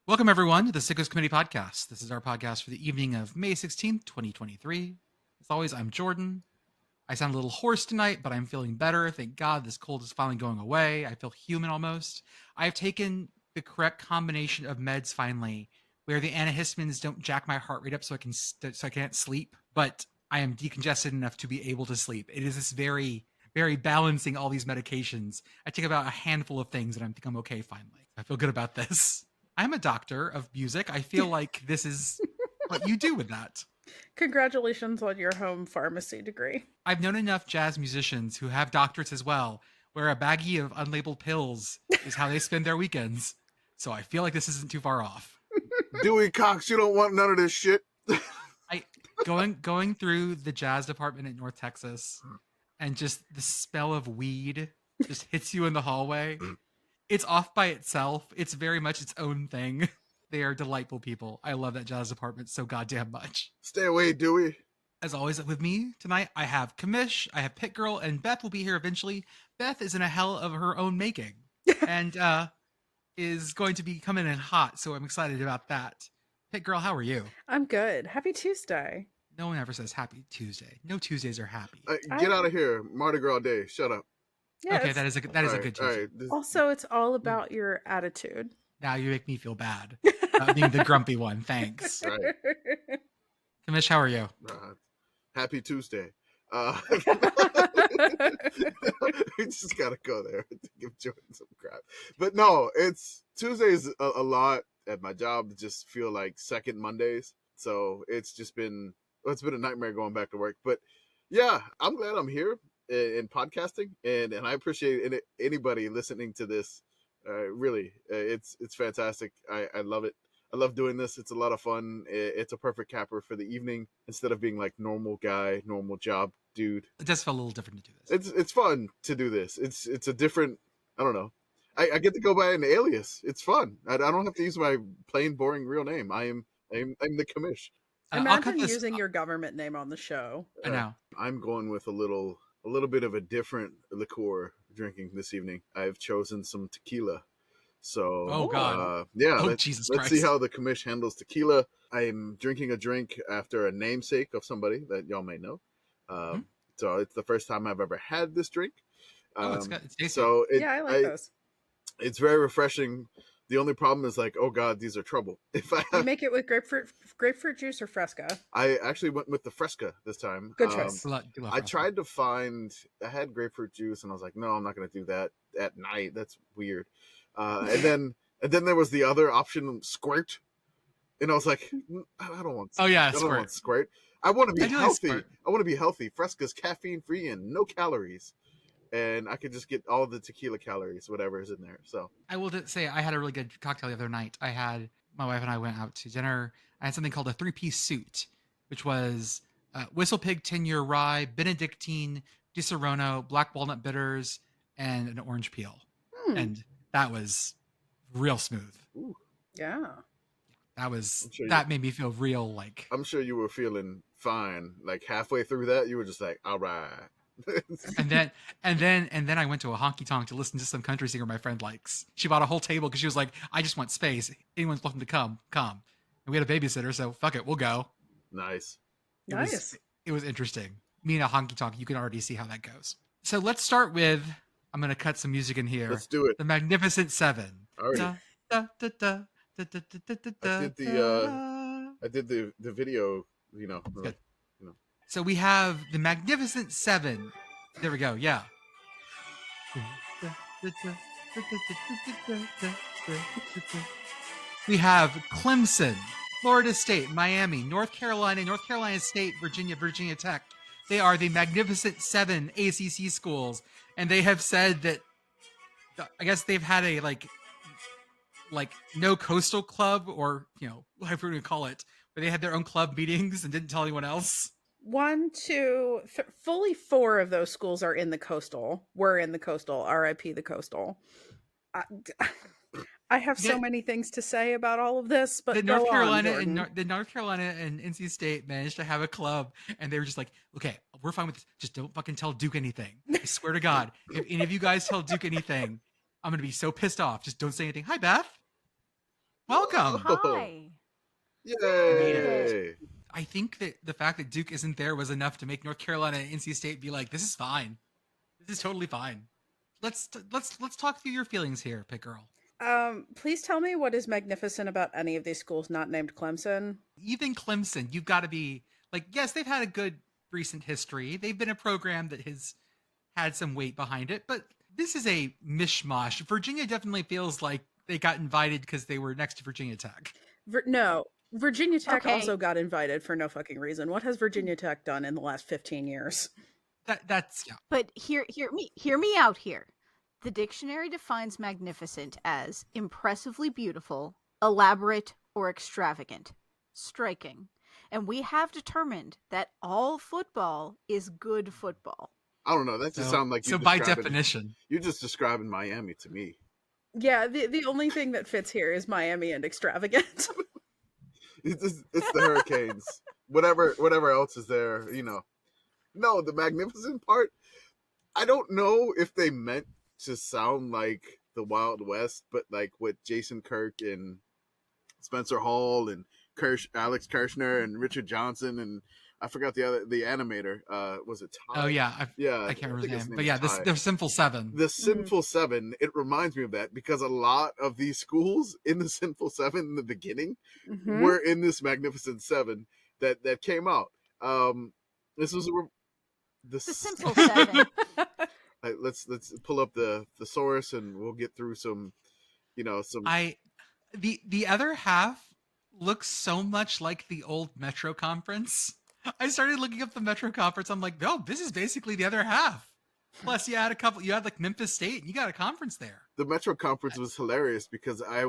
Welcome, everyone, to the Sickos Committee podcast. This is our podcast for the evening of May 16th, 2023. As always, I'm Jordan. I sound a little hoarse tonight, but I'm feeling better. Thank God this cold is finally going away. I feel human almost. I've taken the correct combination of meds finally, where the antihistamines don't jack my heart rate up so I can't sleep, but I am decongested enough to be able to sleep. It is this very, very balancing all these medications. I take about a handful of things and I think I'm okay finally. I feel good about this. I'm a doctor of music. I feel like this is what you do with that. Congratulations on your home pharmacy degree. I've known enough jazz musicians who have doctorates as well, where a baggie of unlabeled pills is how they spend their weekends. So I feel like this isn't too far off. Dewey Cox, you don't want none of this shit. Going through the jazz department at North Texas, and just the smell of weed just hits you in the hallway. It's off by itself. It's very much its own thing. They are delightful people. I love that jazz department so goddamn much. Stay away, Dewey. As always, with me tonight, I have Commish, I have PittGirl, and Beth will be here eventually. Beth is in a hell of her own making and is going to be coming in hot, so I'm excited about that. PittGirl, how are you? I'm good. Happy Tuesday. No one ever says happy Tuesday. No Tuesdays are happy. Get out of here. Mardi Gras Day. Shut up. Yeah, okay, that is a good Tuesday. Right. Also, it's all about your attitude. Now you make me feel bad about being the grumpy one. Thanks. Right. Commish, how are you? Happy Tuesday. We just gotta go there to give Jordan some crap. But no, it's Tuesdays a lot at my job. Just feel like second Mondays. So it's been a nightmare going back to work. But yeah, I'm glad I'm here in podcasting, and I appreciate anybody listening to this. Really, it's fantastic. I love it. I love doing this. It's a lot of fun. It's a perfect capper for the evening instead of being like normal guy, normal job dude. It does feel a little different to do this. It's fun to do this. It's a different. I don't know. I get to go by an alias. It's fun. I don't have to use my plain boring real name. I'm the Commish. Imagine using your government name on the show. I know. I'm going with a little bit of a different liqueur drinking this evening. I've chosen some tequila. So, oh God, Jesus Christ. Let's see how the Commish handles tequila. I'm drinking a drink after a namesake of somebody that y'all may know. So it's the first time I've ever had this drink. It's tasty. So I like those. It's very refreshing. The only problem is like, oh God, these are trouble. If you make it with grapefruit juice or Fresca? I actually went with the Fresca this time. Good choice. I tried to find. I had grapefruit juice, and I was like, no, I'm not going to do that at night. That's weird. And then there was the other option, squirt, and I was like, I don't want. I don't want squirt. I want to be healthy. Like I want to be healthy. Fresca's caffeine free and no calories. And I could just get all the tequila calories, whatever is in there. So I will say I had a really good cocktail the other night. My wife and I went out to dinner. I had something called a 3-piece suit, which was Whistle Pig 10-year rye, Benedictine, Disaronno, black walnut bitters, and an orange peel. And that was real smooth. Ooh. Yeah. That made me feel real like. I'm sure you were feeling fine. Like halfway through that, you were just like, all right. and then I went to a honky tonk to listen to some country singer my friend likes. She bought a whole table because she was like, I just want space. Anyone's welcome to come. And we had a babysitter, so fuck it, we'll go. Nice. It was interesting. Me and a honky tonk, you can already see how that goes. So let's start with, I'm going to cut some music in here. Let's do it. The Magnificent Seven. All right. I did the video, Good. So we have the Magnificent Seven. There we go. Yeah. We have Clemson, Florida State, Miami, North Carolina State, Virginia Tech. They are the Magnificent Seven ACC schools, and they have said that. I guess they've had a like no coastal club, or whatever we're gonna call it, where they had their own club meetings and didn't tell anyone else. Fully 4 of those schools are in the coastal. We're in the coastal. RIP the coastal. I have so many things to say about all of this, but North Carolina and NC State managed to have a club, and they were just like, okay, we're fine with this. Just don't fucking tell Duke anything. I swear to God, if any of you guys tell Duke anything, I'm gonna be so pissed off. Just don't say anything. Hi, Beth. Welcome. Hi. Yay! I think that the fact that Duke isn't there was enough to make North Carolina and NC State be like, this is fine. This is totally fine. Let's talk through your feelings here, PittGirl. Please tell me what is magnificent about any of these schools not named Clemson. Even Clemson, you've got to be like, yes, they've had a good recent history. They've been a program that has had some weight behind it, but this is a mishmash. Virginia definitely feels like they got invited because they were next to Virginia Tech. No, Virginia Tech Okay. also got invited for no fucking reason. What has Virginia Tech done in the last 15 years? That's yeah. But hear me out here. The dictionary defines magnificent as impressively beautiful, elaborate, or extravagant, striking. And we have determined that all football is good football. I don't know. That just sounds like so by definition, you're just describing Miami to me. Yeah, the only thing that fits here is Miami and extravagant. It's the Hurricanes. whatever else is there, No, the magnificent part. I don't know if they meant to sound like the Wild West, but like with Jason Kirk and Spencer Hall and Alex Kirshner and Richard Johnson and I forgot the animator. Was it Ty? Oh yeah, I can't remember his name, but yeah, the Sinful Seven. The Sinful Seven. It reminds me of that because a lot of these schools in the Sinful Seven in the beginning were in this Magnificent Seven that came out. This was The Simple Seven. Let's pull up the thesaurus and we'll get through some. The other half looks so much like the old Metro Conference. I started looking up the Metro Conference. I'm like, no, this is basically the other half. Plus, you had like Memphis State, and you got a conference there. The Metro Conference was hilarious because I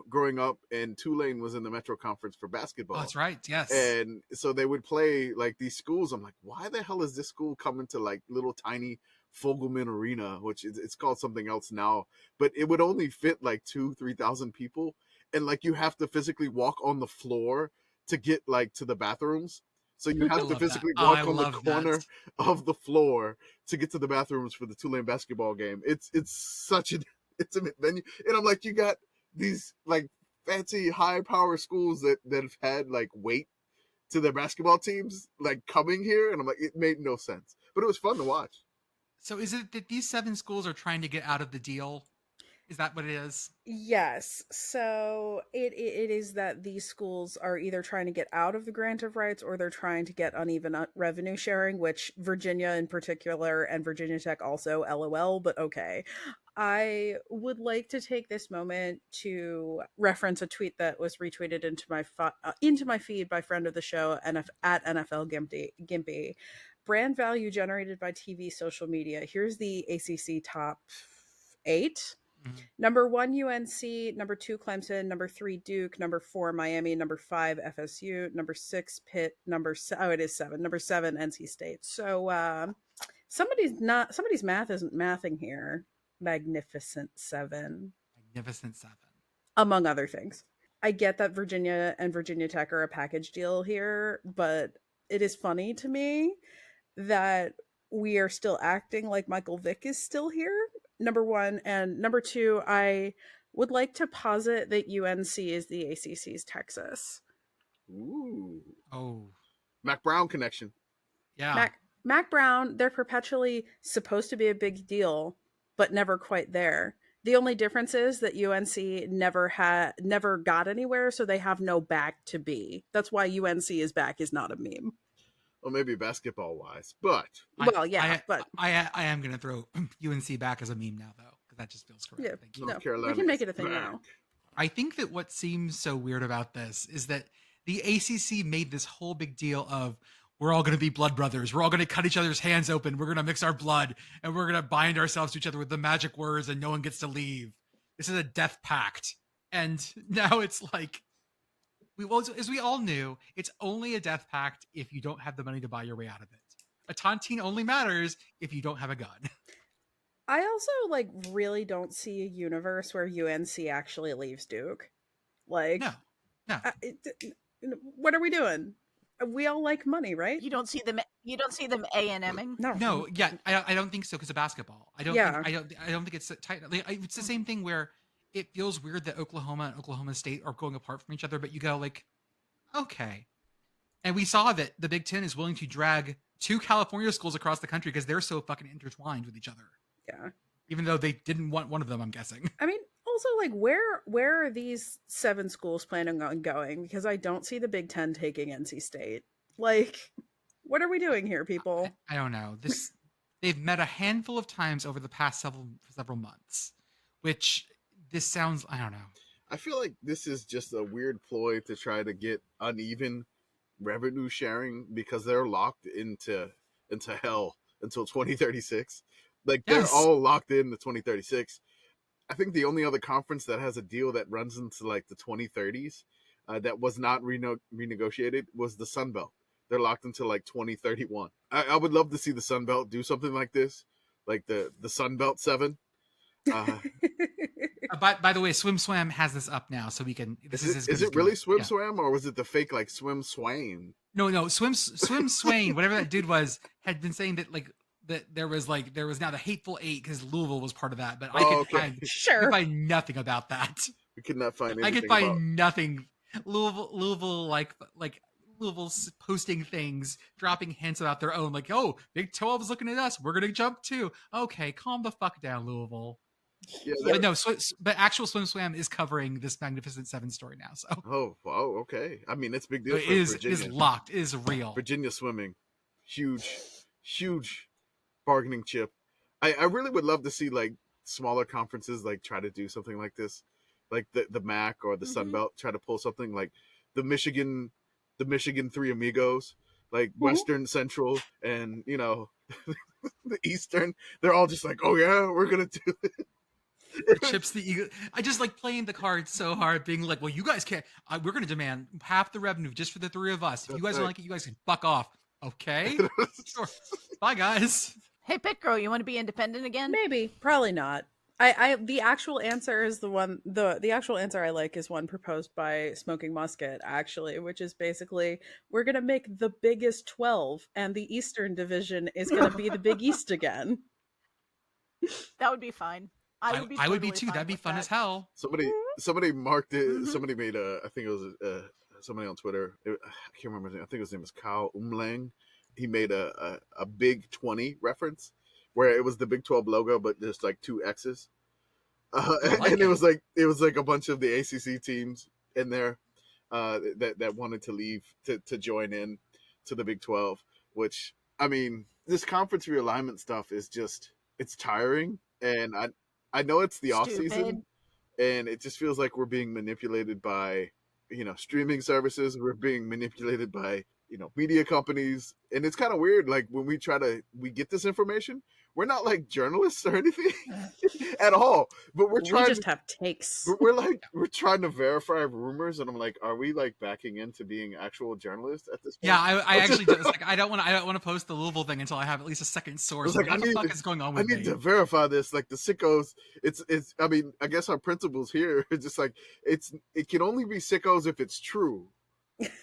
growing up, and Tulane was in the Metro Conference for basketball. Oh, that's right, yes. And so they would play like these schools. I'm like, why the hell is this school coming to like little tiny Fogelman Arena, which it's called something else now, but it would only fit like 2,000-3,000 people, and like you have to physically walk on the floor to get like to the bathrooms. So you have to physically walk on the corner of the floor to get to the bathrooms for the Tulane basketball game. It's such an intimate venue. And I'm like, you got these like fancy high power schools that have had like weight to their basketball teams like coming here. And I'm like, it made no sense. But it was fun to watch. So is it that these 7 schools are trying to get out of the deal? Is that what it is? Yes. So it is that these schools are either trying to get out of the grant of rights or they're trying to get uneven revenue sharing, which Virginia in particular and Virginia Tech also, LOL, but okay. I would like to take this moment to reference a tweet that was retweeted into my feed by friend of the show at NFL Gimpy. Brand value generated by TV social media. Here's the ACC top 8. Number 1, UNC. Number 2, Clemson. Number 3, Duke. Number 4, Miami. Number 5, FSU. Number 6, Pitt. It is 7. Number 7, NC State. So somebody's math isn't mathing here. Magnificent 7. Magnificent 7. Among other things. I get that Virginia and Virginia Tech are a package deal here, but it is funny to me that we are still acting like Michael Vick is still here. Number 1. And number 2, I would like to posit that UNC is the ACC's Texas. Ooh. Oh. Mac Brown connection. Yeah. Mac Brown, they're perpetually supposed to be a big deal, but never quite there. The only difference is that UNC never got anywhere, so they have no back to be. That's why UNC is back is not a meme. Well, maybe basketball wise, but I am going to throw UNC back as a meme now, though, because that just feels correct. Yeah, Thank you. North Carolina, we can make it a thing now. I think that what seems so weird about this is that the ACC made this whole big deal of we're all going to be blood brothers. We're all going to cut each other's hands open. We're going to mix our blood and we're going to bind ourselves to each other with the magic words and no one gets to leave. This is a death pact. And now it's like, as we all knew, it's only a death pact if you don't have the money to buy your way out of it. A tontine only matters if you don't have a gun. I also really don't see a universe where UNC actually leaves Duke. No. What are we doing? We all like money, right? You don't see them A&Ming? No. Yeah, I don't think so because of basketball. I don't think it's tight. It's the same thing where it feels weird that Oklahoma and Oklahoma State are going apart from each other, but you go like, okay. And we saw that the Big Ten is willing to drag 2 California schools across the country because they're so fucking intertwined with each other. Yeah. Even though they didn't want one of them, I'm guessing. I mean, also, like, where are these 7 schools planning on going? Because I don't see the Big Ten taking NC State. Like, what are we doing here, people? I don't know. They've met a handful of times over the past several months, which this sounds, I don't know. I feel like this is just a weird ploy to try to get uneven revenue sharing because they're locked into hell until 2036. Like they're Yes. all locked in to 2036. I think the only other conference that has a deal that runs into like the 2030s that was not renegotiated was the Sun Belt. They're locked until like 2031. I would love to see the Sun Belt do something like this, like the Sun Belt 7. By the way, Swim Swam has this up now, so we can. This is as good Is as it really goes. Swim Yeah. Swam or was it the fake like Swim Swain? No, Swim Swain, whatever that dude was, had been saying that that there was now the Hateful Eight because Louisville was part of that, but I could find nothing about that. We could not find anything. I could find nothing. Louisville like Louisville's posting things, dropping hints about their own, like, oh, Big 12 is looking at us, we're gonna jump too. Okay, calm the fuck down, Louisville. Yeah, but no, but actual Swim Swam is covering this Magnificent Seven story now. So wow, okay. I mean, it's a big deal. it is locked. It is real. Virginia swimming, huge bargaining chip. I really would love to see like smaller conferences like try to do something like this, like the MAC or the Sun Belt try to pull something like the Michigan Three Amigos, like Western, Central, and the Eastern. They're all just like, oh yeah, we're gonna do it. The chips the ego. I just like playing the cards so hard, being like, well, you guys can't. We're going to demand half the revenue just for the 3 of us. If you guys don't like it, you guys can fuck off. Okay, sure. Bye, guys. Hey, PittGirl, you want to be independent again? Maybe, probably not. The actual answer is the one. The actual answer I like is one proposed by Smoking Musket, actually, which is basically we're gonna make the biggest 12, and the Eastern Division is gonna be the Big East again. That would be fine. I would be too. That'd be fun as hell. Somebody marked it. Somebody made I think it was somebody on Twitter. I can't remember his name. I think his name was Kyle Umlang. He made a Big 20 reference where it was the Big 12 logo, but just like 2 X's. And it was like a bunch of the ACC teams in there that wanted to leave to join in to the Big 12. Which, I mean, this conference realignment stuff is just, it's tiring, and I know it's the off season, and it just feels like we're being manipulated by, streaming services. We're being manipulated by, media companies. And it's kind of weird. Like when we get this information, we're not like journalists or anything at all, but we just have takes. We're trying to verify rumors. And I'm like, are we like backing into being actual journalists at this point? Yeah, I actually do. It's like, I don't want to post the Louisville thing until I have at least a second source. Like, what the fuck is going on with me? I need to verify this. Like the sickos, it's. I mean, I guess our principles here are just like it can only be sickos if it's true.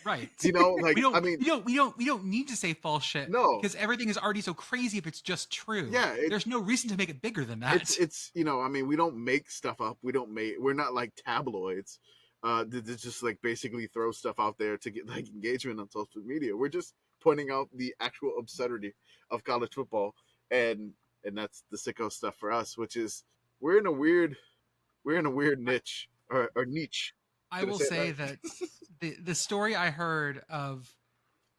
Right. Like we don't need to say false shit. No, because everything is already so crazy if it's just true. Yeah, there's no reason to make it bigger than that. It's I mean, we don't make stuff up. We're not like tabloids. That just like basically throw stuff out there to get like engagement on social media. We're just pointing out the actual absurdity of college football, and that's the sicko stuff for us, which is we're in a weird niche or niche. I will say that the story I heard of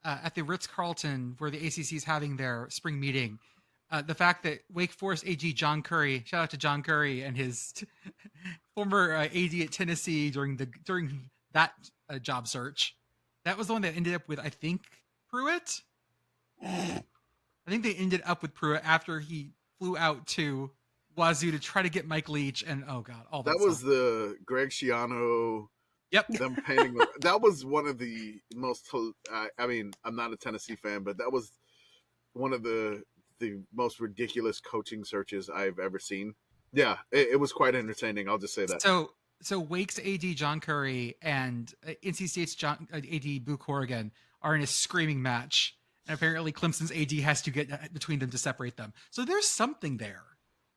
at the Ritz-Carlton where the ACC is having their spring meeting, the fact that Wake Forest AG John Curry, shout out to John Curry and his former AD at Tennessee during that job search, that was the one that ended up with, I think, Pruitt. I think they ended up with Pruitt after he flew out to Wazoo to try to get Mike Leach, and oh god, all that. That was the Greg Schiano. Yep. Them painting. That was one of the most. I mean, I'm not a Tennessee fan, but that was one of the most ridiculous coaching searches I've ever seen. Yeah, it was quite entertaining. I'll just say that. So Wake's AD John Curry and NC State's AD Boo Corrigan are in a screaming match, and apparently Clemson's AD has to get between them to separate them. So there's something there.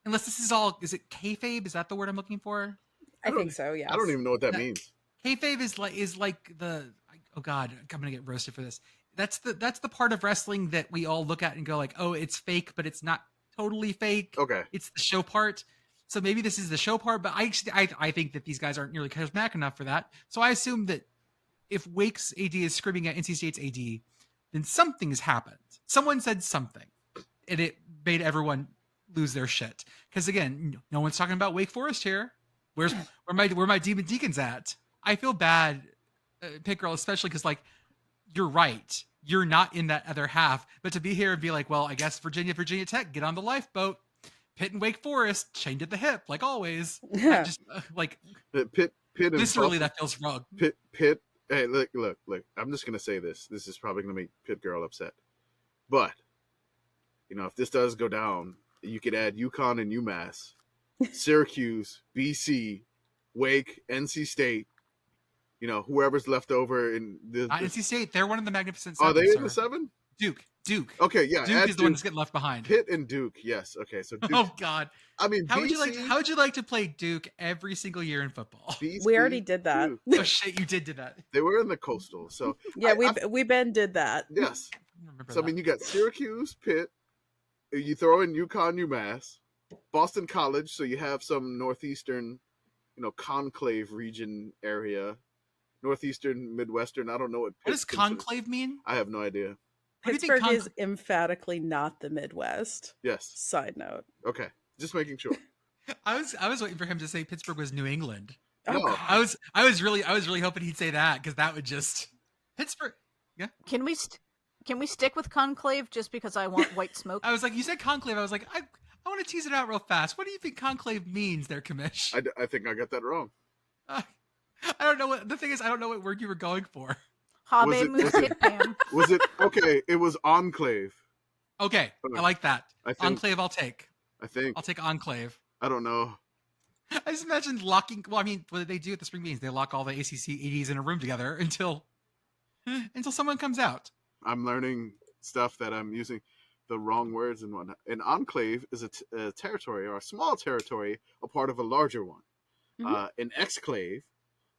Unless this is all, is it kayfabe? Is that the word I'm looking for? I think so. Yes. I don't even know what that That- means. Kayfabe is like the, oh god, I'm gonna get roasted for this. That's the part of wrestling that we all look at and go like, oh, it's fake, but it's not totally fake. Okay. It's the show part. So maybe this is the show part, but I think that these guys aren't nearly charismatic enough for that. So I assume that if Wake's AD is screaming at NC State's AD, then something has happened. Someone said something, and it made everyone lose their shit. Because again, no one's talking about Wake Forest here. Where my Demon Deacons at? I feel bad, PittGirl, especially because like you're right. You're not in that other half, but to be here and be like, well, I guess Virginia Tech, get on the lifeboat. Pitt and Wake Forest chained at the hip, like always. That just like Pitt and viscerally, Buffalo- that feels wrong. Pitt. Hey, look. I'm just gonna say this. This is probably gonna make PittGirl upset, but if this does go down, you could add UConn and UMass, Syracuse, BC, Wake, NC State. Whoever's left over in the NC State, they're one of the magnificent Are seven. they in sir. the 7? Duke. Okay, yeah. Duke is the one that's getting left behind. Pitt and Duke, yes. Okay, so Duke, Oh God. I mean, How would BC, you like to play Duke every single year in football? BC, We already did that. Duke. Oh shit, you did do that. They were in the Coastal, so Yeah, we Ben did that. yes. I remember So I that. mean, you got Syracuse, Pitt. You throw in UConn, UMass, Boston College. So you have some northeastern, conclave region area, northeastern, midwestern. I don't know What Pitt does considers. conclave mean? I have no idea. What do you think Pittsburgh is emphatically not the Midwest. Yes. Side note. Okay. Just making sure. I was waiting for him to say Pittsburgh was New England. Oh, No. God. I was really hoping he'd say that because that would just Pittsburgh. Can we stick with conclave just because I want white smoke? I was like, you said conclave. I was like, I want to tease it out real fast. What do you think conclave means there, Commish? I think I got that wrong. I don't know what the thing is. I don't know what word you were going for. Habe Was it- moose hit Pam. Was it okay? It was enclave. Okay, I like that. I think. Enclave, I'll take. I think. I'll take enclave. I don't know. I just imagined locking. Well, I mean, what they do at the spring meetings, they lock all the ACC ADs in a room together until someone comes out. I'm learning stuff that I'm using the wrong words and whatnot. An enclave is a territory or a small territory, a part of a larger one. Mhm. An exclave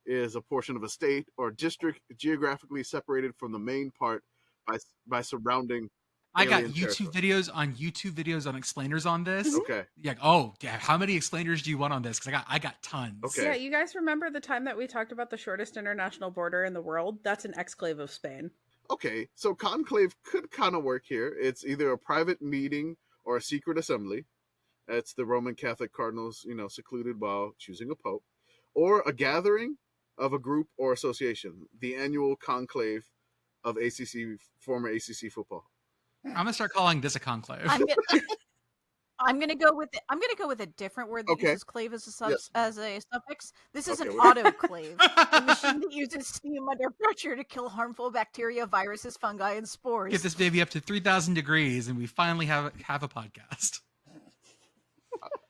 is a portion of a state or district geographically separated from the main part by surrounding. I got alien YouTube videos on explainers on this. Okay. Yeah. Oh, yeah. How many explainers do you want on this? Because I got tons. Okay. Yeah, you guys remember the time that we talked about the shortest international border in the world? That's an exclave of Spain. Okay, so conclave could kind of work here. It's either a private meeting or a secret assembly. That's the Roman Catholic cardinals, secluded while choosing a pope, or a gathering of a group or association, the annual conclave of former ACC football. I'm gonna start calling this a conclave. I'm gonna go with a different word that Okay. uses clave as a Yes. suffix. This is Okay, an well- autoclave, a machine that uses steam under pressure to kill harmful bacteria, viruses, fungi, and spores. Get this baby up to 3,000 degrees, and we finally have a podcast.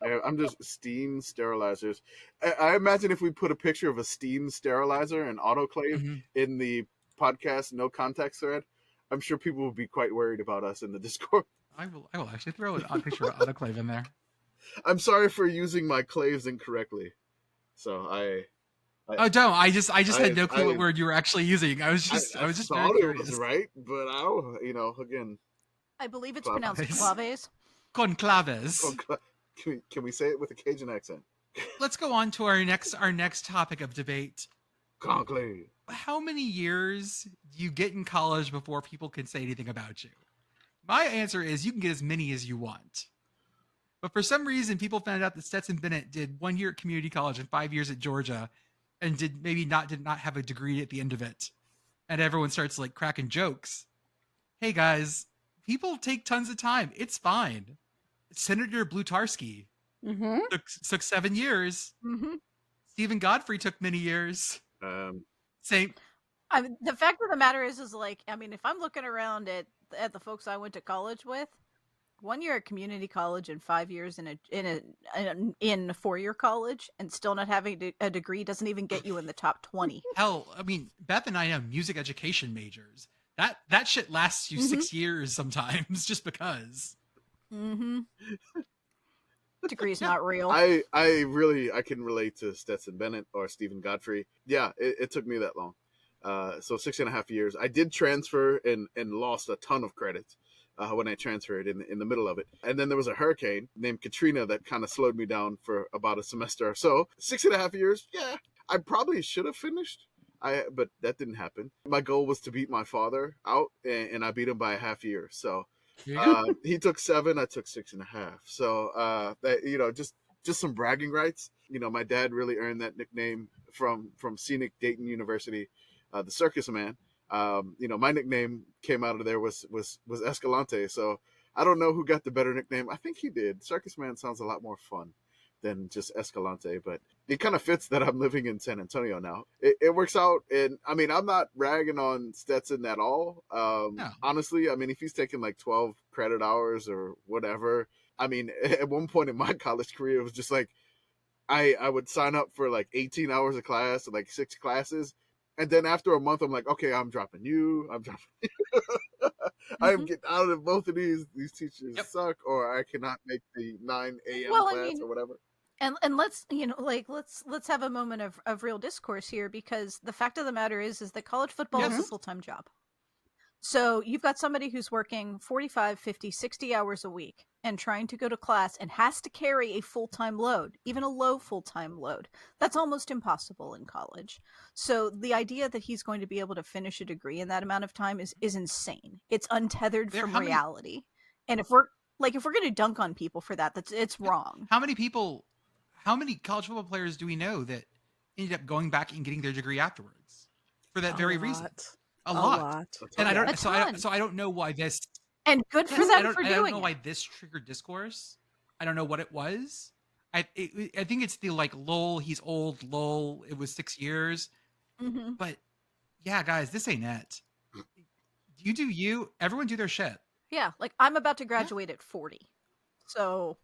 I'm just steam sterilizers. I imagine if we put a picture of a steam sterilizer and autoclave Mhm. in the podcast no context thread, I'm sure people would be quite worried about us in the Discord. I will actually throw a picture of autoclave in there. I'm sorry for using my claves incorrectly. So Oh, don't. I just had no clue I- what word you were actually using. I was just very thought it curious. was right, but I don't, again, I believe it's Claves. pronounced claves. Conclaves. can we say it with a Cajun accent? Let's go on to our next topic of debate. Conclave. How many years do you get in college before people can say anything about you? My answer is you can get as many as you want. But for some reason, people found out that Stetson Bennett did 1 year at community college and 5 years at Georgia, and did not have a degree at the end of it. And everyone starts like cracking jokes. Hey guys, people take tons of time. It's fine. Senator Blutarski Mm-hmm. took 7 years. Mm-hmm. Stephen Godfrey took many years. Same. I mean, the fact of the matter is like, I mean, if I'm looking around at the folks I went to college with, 1 year at community college and 5 years in a 4-year college, and still not having a degree doesn't even get you in the top 20. Hell, I mean, Beth and I have music education majors. That shit lasts you 6 years sometimes, just because. Mm-hmm. Degree's not real. I can relate to Stetson Bennett or Stephen Godfrey. Yeah, it took me that long. So 6.5 years. I did transfer and lost a ton of credits when I transferred in the middle of it. And then there was a hurricane named Katrina that kind of slowed me down for about a semester or so. 6.5 years, yeah, I probably should have finished. But that didn't happen. My goal was to beat my father out, and I beat him by a half year. So he took 7, I took 6.5. So just some bragging rights. My dad really earned that nickname from scenic Dayton University, the Circus Man. My nickname came out of there was Escalante. So I don't know who got the better nickname. I think he did. Circus Man sounds a lot more fun than just Escalante, but it kind of fits that I'm living in San Antonio now. It works out, and I mean, I'm not ragging on Stetson at all. No. Honestly, I mean, if he's taking like 12 credit hours or whatever, I mean, at one point in my college career, it was just like I would sign up for like 18 hours of class, like 6 classes, and then after a month, I'm like, okay, I'm dropping you. I am getting out of both of these. These teachers suck, or I cannot make the 9 a.m. class or whatever. And let's let's have a moment of real discourse here, because the fact of the matter is that college football is a full-time job. So you've got somebody who's working 45, 50, 60 hours a week and trying to go to class and has to carry a full-time load, even a low full-time load. That's almost impossible in college. So the idea that he's going to be able to finish a degree in that amount of time is insane. It's untethered from reality. And if we're going to dunk on people for that, it's wrong. How many college football players do we know that ended up going back and getting their degree afterwards for that very reason? A lot. And I don't know why this. And good for them for doing it. I don't know why this triggered discourse. I don't know what it was. I think it's the like lol, he's old, lol, it was 6 years. Mm-hmm. But yeah, guys, this ain't it. You do you. Everyone do their shit. Yeah, like I'm about to graduate at 40. So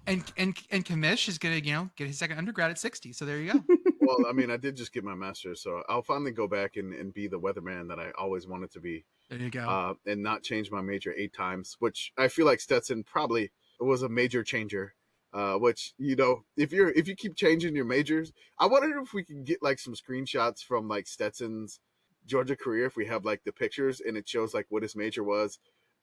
and Commish is gonna, get his second undergrad at 60. So there you go. Well, I mean, I did just get my master's, so I'll finally go back and be the weatherman that I always wanted to be. There you go. And not change my major 8 times, which I feel like Stetson probably was a major changer. Which, if you keep changing your majors, I wonder if we can get like some screenshots from like Stetson's Georgia career, if we have like the pictures and it shows like what his major was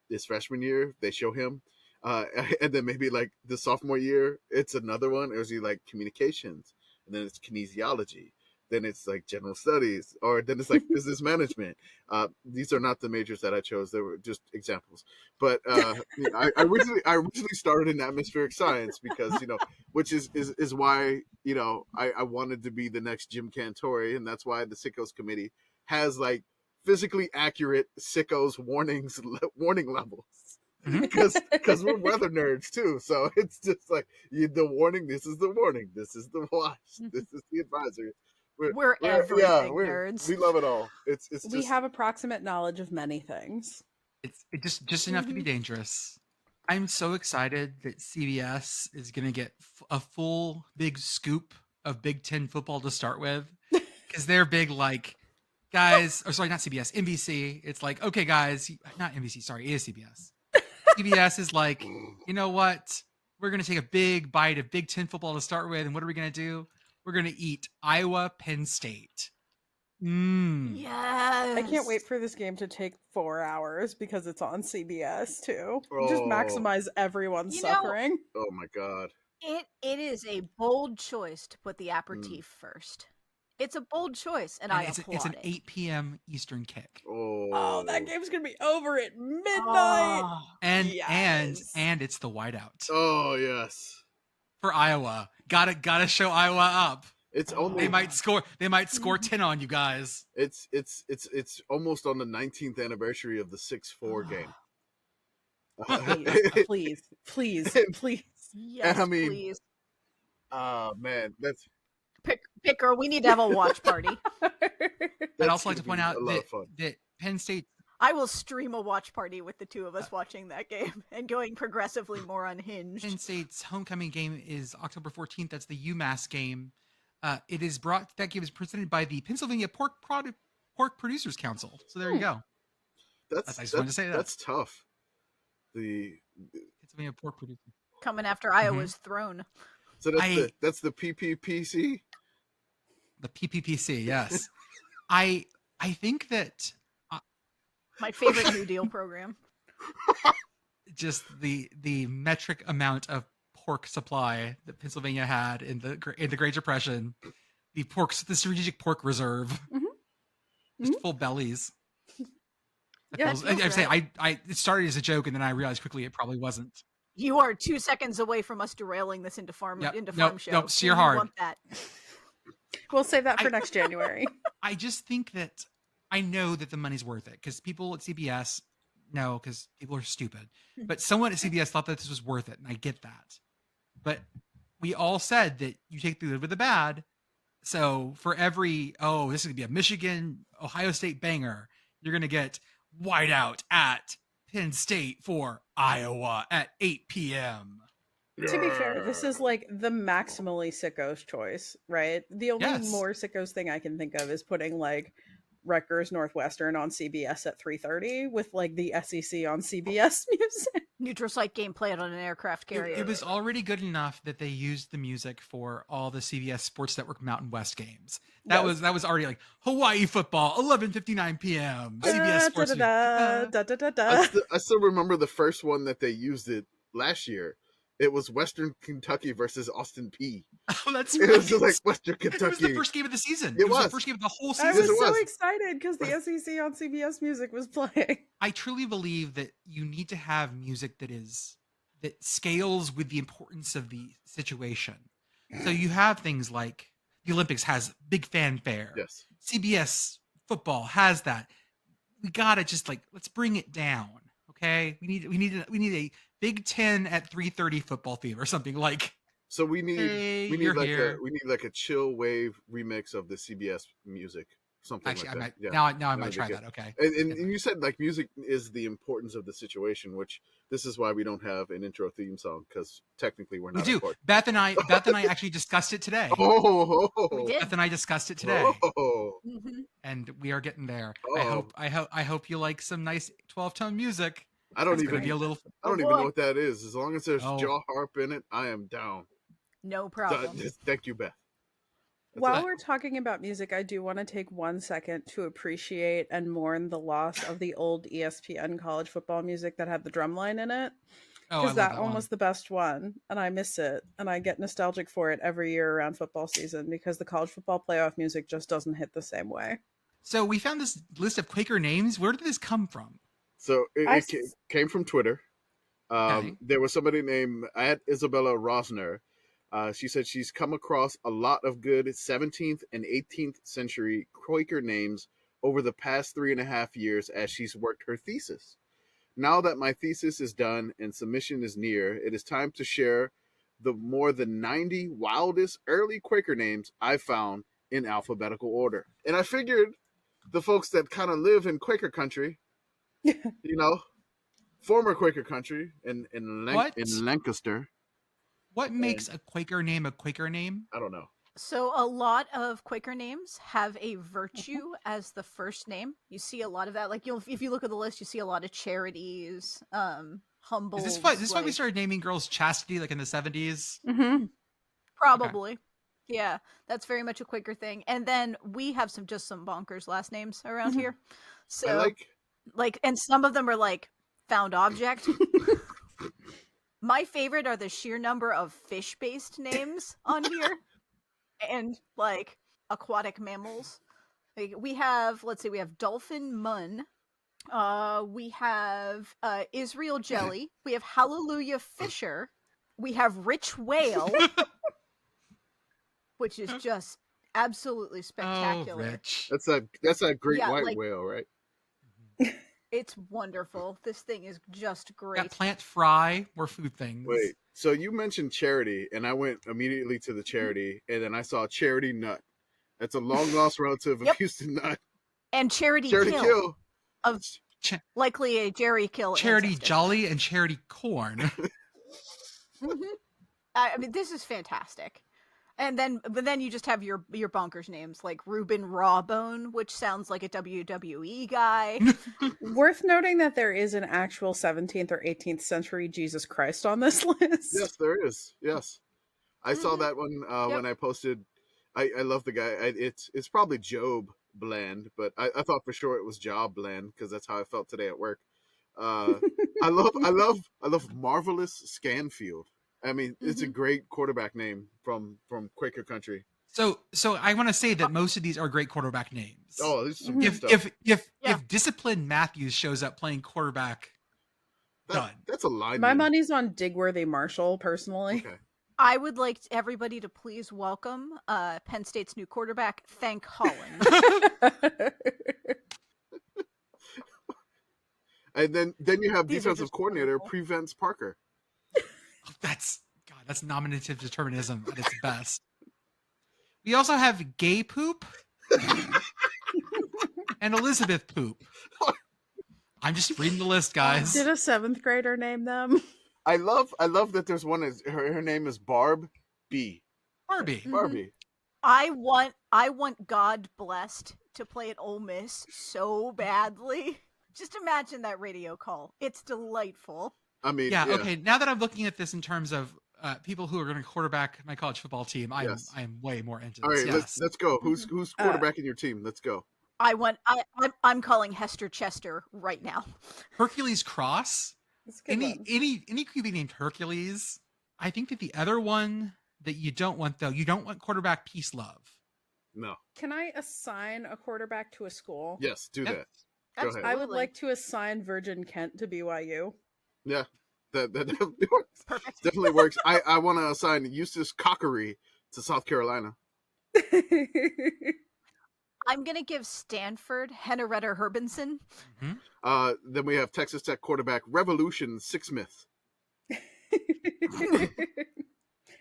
his freshman year, they show him. And then maybe like the sophomore year, it's another one. Or is he like communications? And then it's kinesiology. Then it's like general studies, or then it's like business management. These are not the majors that I chose. They were just examples. But I originally started in atmospheric science because, which is why, I wanted to be the next Jim Cantore. And that's why the Sickos Committee has like physically accurate Sickos warning levels. Because we're weather nerds too, so it's just like the warning. This is the warning. This is the watch. This is the advisory. We're everything nerds. We love it all. It's we have approximate knowledge of many things. It's just enough to be dangerous. I'm so excited that CBS is going to get a full big scoop of Big Ten football to start with, because they're big like guys. Or sorry, not CBS, NBC. It's like, okay, guys, not NBC. Sorry, it is CBS. CBS is like, you know what? We're going to take a big bite of Big Ten football to start with. And what are we going to do? We're going to eat Iowa, Penn State. Yes. I can't wait for this game to take 4 hours because it's on CBS too. Oh. Just maximize everyone's suffering. Oh my God. It is a bold choice to put the aperitif first. It's a bold choice, and I applaud it's an it. 8 p.m. Eastern kick. Oh, that game's gonna be over at midnight. Oh. And it's the whiteout. Oh yes. For Iowa, gotta show Iowa up. It's only they might score 10 on you guys. It's almost on the 19th anniversary of the 6-4 game. Please. Yes, I mean, please. Man, that's PittGirl, we need to have a watch party. I'd also like to point out that Penn State. I will stream a watch party with the two of us watching that game and going progressively more unhinged. Penn State's homecoming game is October 14th. That's the UMass game. That game is presented by the Pennsylvania Pork Producers Council. So there you go. I just wanted to say that. That's tough. The Pennsylvania Pork Producers. Coming after Iowa's throne. So that's the PPPC. The PPPC, yes. I think that My favorite New Deal program. just the metric amount of pork supply that Pennsylvania had in the Great Depression, the strategic pork reserve, just full bellies. Yeah, I'm saying it started as a joke, and then I realized quickly it probably wasn't. You are 2 seconds away from us derailing this into farm show. Nope, steer You hard. want that. We'll save that for next January. I just think that I know that the money's worth it because people at CBS know because people are stupid. But someone at CBS thought that this was worth it, and I get that. But we all said that you take the good with the bad. So for every, this is going to be a Michigan, Ohio State banger, you're going to get Whiteout at Penn State for Iowa at 8 p.m. To be fair, this is like the maximally sickos choice, right? The only more sickos thing I can think of is putting like Rutgers Northwestern on CBS at 3:30 with like the SEC on CBS music. Neutral site gameplay on an aircraft carrier. It was already good enough that they used the music for all the CBS Sports Network Mountain West games. That was already like Hawaii football, 11:59 p.m. CBS Sports. I still remember the first one that they used it last year. It was Western Kentucky versus Austin P. Oh, that's right. It was just like Western Kentucky. It was the first game of the season. It was the first game of the whole season. I was so excited because the SEC on CBS music was playing. I truly believe that you need to have music that scales with the importance of the situation. So you have things like the Olympics has big fanfare. Yes. CBS football has that. We gotta just let's bring it down. Okay. We need a Big Ten at 3:30 football theme or something like. So we need a chill wave remix of the CBS music, something Actually, like that. Now I might try that. Okay. And you said like music is the importance of the situation, which this is why we don't have an intro theme song because technically we're not. We do. Important. Beth and I actually discussed it today. We did. Beth and I discussed it today. And we are getting there. I hope you like some nice 12-tone music. I don't even know what that is. As long as there's jaw harp in it, I am down. No problem. Thank you, Beth. While we're talking about music, I do want to take 1 second to appreciate and mourn the loss of the old ESPN college football music that had the drum line in it. Because that one was the best one, and I miss it, and I get nostalgic for it every year around football season because the college football playoff music just doesn't hit the same way. So we found this list of Quaker names. Where did this come from? So it came from Twitter. There was somebody named Isabella Rosner. She said she's come across a lot of good 17th and 18th century Quaker names over the past 3.5 years as she's worked her thesis. Now that my thesis is done and submission is near, it is time to share the more than 90 wildest early Quaker names I found in alphabetical order. And I figured the folks that kind of live in Quaker country, former Quaker country in Lancaster. What makes a Quaker name a Quaker name? I don't know. So a lot of Quaker names have a virtue as the first name. You see a lot of that. Like if you look at the list, you see a lot of Charities, Humble. Is this why we started naming girls Chastity like in the 70s? Mm-hmm. Probably. Okay. Yeah, that's very much a Quaker thing. And then we have some bonkers last names around here. So and some of them are like found object. My favorite are the sheer number of fish-based names on here and like aquatic mammals. Like, we have Dolphin Mun. We have Israel Jelly. We have Hallelujah Fisher. We have Rich Whale, which is just absolutely spectacular. Oh, Rich. That's a great white whale, right? It's wonderful. This thing is just great. Got plant fry, more food things. Wait, so you mentioned Charity, and I went immediately to the Charity, and then I saw Charity Nut. That's a long lost relative of Houston Nut. And Charity Kill. Of likely a Jerry Kill. Charity ancestor. Jolly and Charity Corn. I mean, this is fantastic. But then you just have your bonkers names like Ruben Rawbone, which sounds like a WWE guy. Worth noting that there is an actual 17th or 18th century Jesus Christ on this list. Yes, there is. Yes, I saw Mhm. that one Yep. when I posted. I love the guy. It's probably Job Bland, but I thought for sure it was Job Bland because that's how I felt today at work. I love Marvelous Scanfield. I mean, it's a Mhm. great quarterback name from Quaker Country. So I want to say that most of these are great quarterback names. Oh, this is some Mhm. good stuff. If Discipline Matthews shows up playing quarterback, done. That's a line. My money's on Digworthy Marshall, personally. Okay. I would like everybody to please welcome Penn State's new quarterback, Thank Holland. And then you have These are defensive just coordinator wonderful. Prevents Parker. That's nominative determinism at its best. We also have Gay Poop and Elizabeth Poop. I'm just reading the list, guys. Did a 7th grader name them? I love that there's one. Her name is Barb B. Barbie. Mhm. Barbie. I want God Blessed to play at Ole Miss so badly. Just imagine that radio call. It's delightful. I mean, Yeah, okay. Now that I'm looking at this in terms of people who are going to quarterback my college football team, Yes. I'm way more into All this. right, Yes. let's go. Who's quarterbacking your team? Let's go. I'm calling Hester Chester right now. Hercules Cross. That's a good one. Any QB named Hercules. I think that the other one that you don't want though, you don't want quarterback Peace Love. No. Can I assign a quarterback to a school? Yes, do Yep. that. Go ahead. I would like to assign Virgin Kent to BYU. Yeah, that definitely works. Perfect. Definitely works. I want to assign Eustace Cockery to South Carolina. I'm gonna give Stanford Henrietta Herbinson. Then we have Texas Tech quarterback Revolution Sixsmith.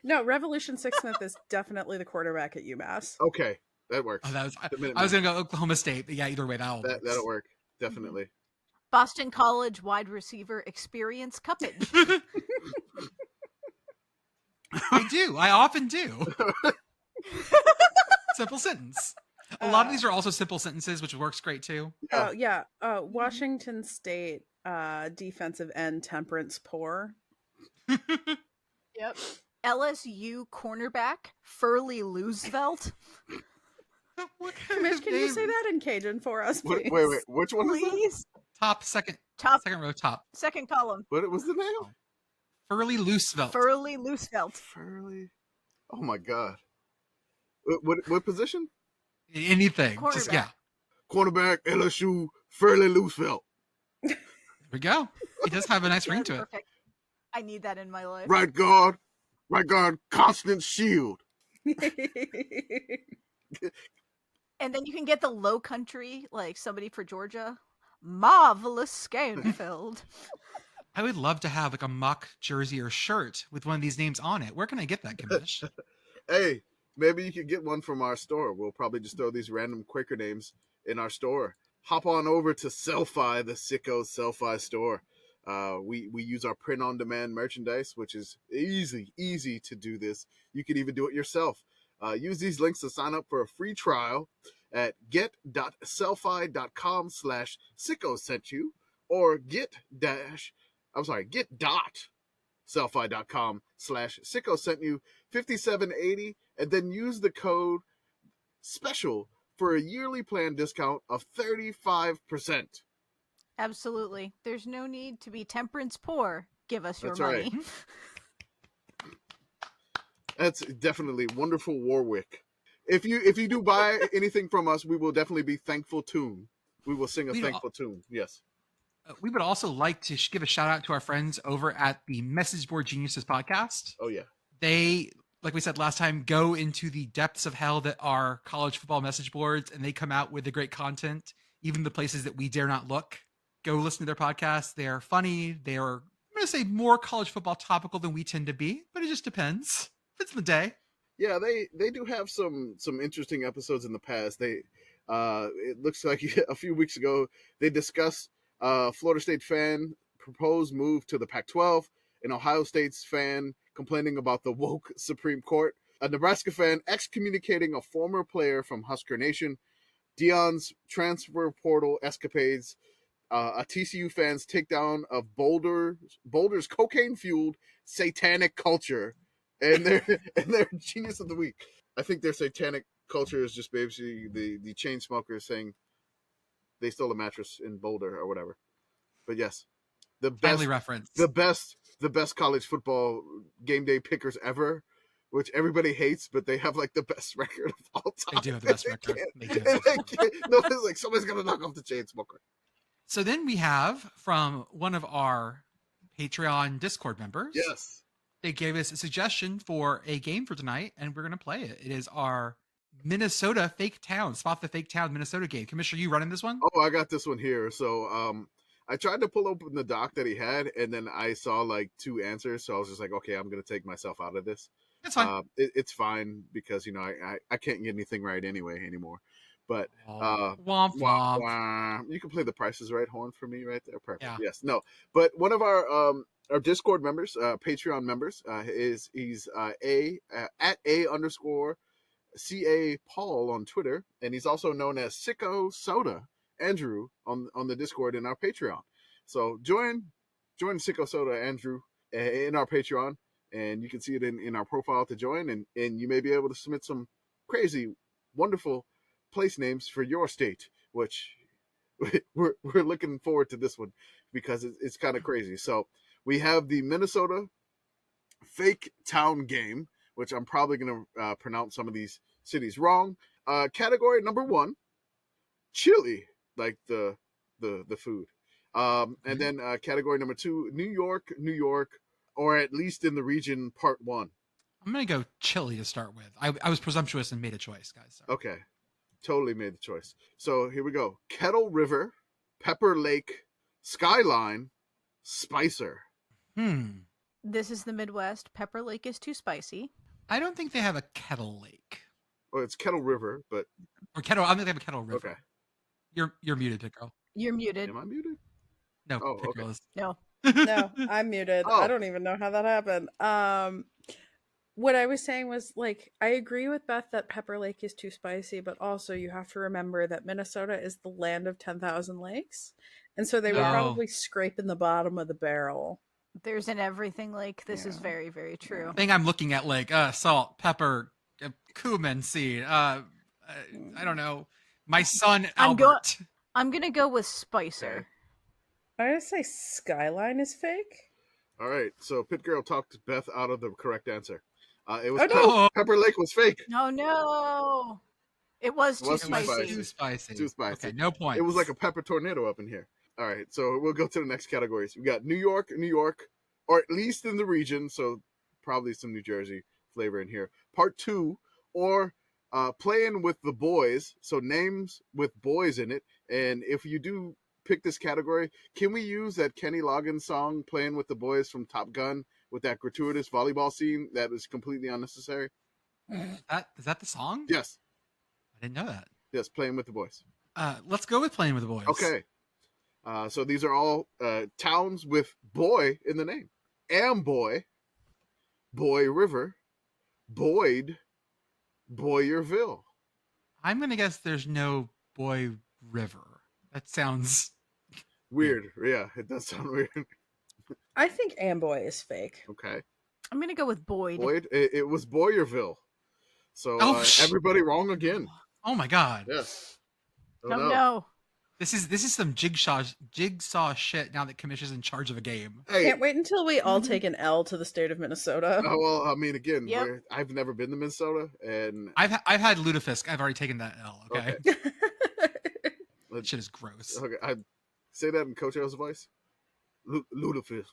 No, Revolution Sixsmith is definitely the quarterback at UMass. Okay, that works. Oh, The I was going to go Oklahoma State, but yeah, either way, that'll work. Definitely. Boston College wide receiver Experience Cuppage. I do. I often do. Simple sentence. A lot of these are also simple sentences, which works great too. Oh yeah, Washington State defensive end Temperance Poor. Yep. LSU cornerback Furley Loosevelt. Commish, can you say that in Cajun for us, please? Wait. Which one is that? Please. Second row, top. Second column. What was the name? Furley Loosevelt. Furley Loosevelt. Furley. Oh my god. What position? Anything. Just, Cornerback. yeah. Cornerback LSU Furley Loosevelt. There we go. He does have a nice ring That's to it. perfect. I need that in my life. Right guard Constant Shield. And then you can get the low country, like somebody for Georgia. Marvelous Scanfield. I would love to have like a mock jersey or shirt with one of these names on it. Where can I get that, Commish? Hey, maybe you could get one from our store. We'll probably just throw these random Quaker names in our store. Hop on over to Selfie, the Sicko Selfie store. We use our print-on-demand merchandise, which is easy to do this. You can even do it yourself. Use these links to sign up for a free trial at get.selfie.com/sicko sent you or get.selfie.com/sicko sent you 5780 and then use the code special for a yearly plan discount of 35%. Absolutely. There's no need to be temperance poor. Give us your That's money. right. That's definitely wonderful, Warwick. If you do buy anything from us, we will definitely be thankful tune. We will sing a thankful tune. Yes. We would also like to give a shout out to our friends over at the Message Board Geniuses podcast. Oh yeah. They, like we said last time, go into the depths of hell that are college football message boards, and they come out with the great content, even the places that we dare not look. Go listen to their podcast. They are funny. They are, I'm going to say, more college football topical than we tend to be, but it just depends. It's the day. Yeah, they do have some interesting episodes in the past. They it looks like a few weeks ago they discussed Florida State fan proposed move to the Pac-12, and Ohio State's fan complaining about the woke Supreme Court. A Nebraska fan excommunicating a former player from Husker Nation. Dion's transfer portal escapades. A TCU fan's takedown of Boulder's cocaine-fueled satanic culture, and their genius of the week. I think their satanic culture is just basically the chain smokers saying they stole a mattress in Boulder or whatever. But yes, the Finally referenced. the best college football game day pickers ever, which everybody hates, but they have like the best record of all time. They do have the best record. Nobody's like, somebody's gonna knock off the chain smoker. So then we have from one of our Patreon Discord members. Yes. They gave us a suggestion for a game for tonight, and we're going to play it. It is our Minnesota Fake Town, Spot the Fake Town Minnesota game. Commissioner, you running this one? Oh, I got this one here. So I tried to pull open the doc that he had, and then I saw like 2 answers. So I was just like, okay, I'm going to take myself out of this. It's fine. It's fine because, I can't get anything right anymore. But womp womp. You can play the Price is Right horn for me right there. Perfect. Yeah. Yes. No. But one of our Discord members, Patreon members, he's at _CA Paul on Twitter, and he's also known as Sicko Soda Andrew on the Discord in our Patreon. So join Sicko Soda Andrew in our Patreon, and you can see it in our profile to join, and you may be able to submit some crazy, wonderful place names for your state, which we're looking forward to this one because it's kind of crazy. So we have the Minnesota Fake Town game, which I'm probably going to pronounce some of these cities wrong. Category number 1, chili, like the food. And then category number 2, New York, or at least in the region, part 1. I'm going to go chili to start with. I was presumptuous and made a choice, guys. Sorry. Okay. Totally made the choice. So here we go. Kettle River, Pepper Lake, Skyline, Spicer. This is the Midwest. Pepper Lake is too spicy. I don't think they have a Kettle Lake. Oh, it's Kettle River, but Or Kettle. I don't think they have a Kettle River. okay. You're muted, PittGirl. You're muted. Am I muted? No, Oh, PittGirl okay. is. No. No, I'm muted. Oh. I don't even know how that happened. What I was saying was, like, I agree with Beth that Pepper Lake is too spicy, but also you have to remember that Minnesota is the land of 10,000 lakes. And so they were No. probably scraping the bottom of the barrel. There's an everything lake. This is Yeah. very, very true. I think I'm looking at like salt, pepper, cumin seed. I don't know. My son Albert. I'm gonna go with Spicer. I would say Skyline is fake. All right. So PittGirl talked Beth out of the correct answer. It was Oh, no. Pepper Lake was fake. No. It was too was too spicy. Too spicy. Too spicy. Okay, no points. It was like a pepper tornado up in here. All right, so we'll go to the next categories. We got New York, or at least in the region, so probably some New Jersey flavor in here. Part 2, or playing with the boys, so names with boys in it. And if you do pick this category, can we use that Kenny Loggins song, Playing with the Boys from Top Gun, with that gratuitous volleyball scene that is completely unnecessary? Is that the song? Yes. I didn't know that. Yes, Playing with the Boys. Let's go with Playing with the Boys. Okay. So these are all towns with boy in the name. Amboy, Boy River, Boyd, Boyerville. I'm gonna guess there's no Boy River. That sounds Weird. Yeah, it does sound weird. I think Amboy is fake. Okay. I'm gonna go with Boyd. Boyd, it was Boyerville. So everybody wrong again. Oh my god. Yes. Oh, no. This is some jigsaw shit now that Commish is in charge of a game. Hey, Can't wait until we all take an L to the state of Minnesota. oh, well, I mean, again, Yep. I've never been to Minnesota, and I've had Ludafisk. I've already taken that L. Okay. That shit is gross. okay, I say that in Coach L's voice. Ludafisk.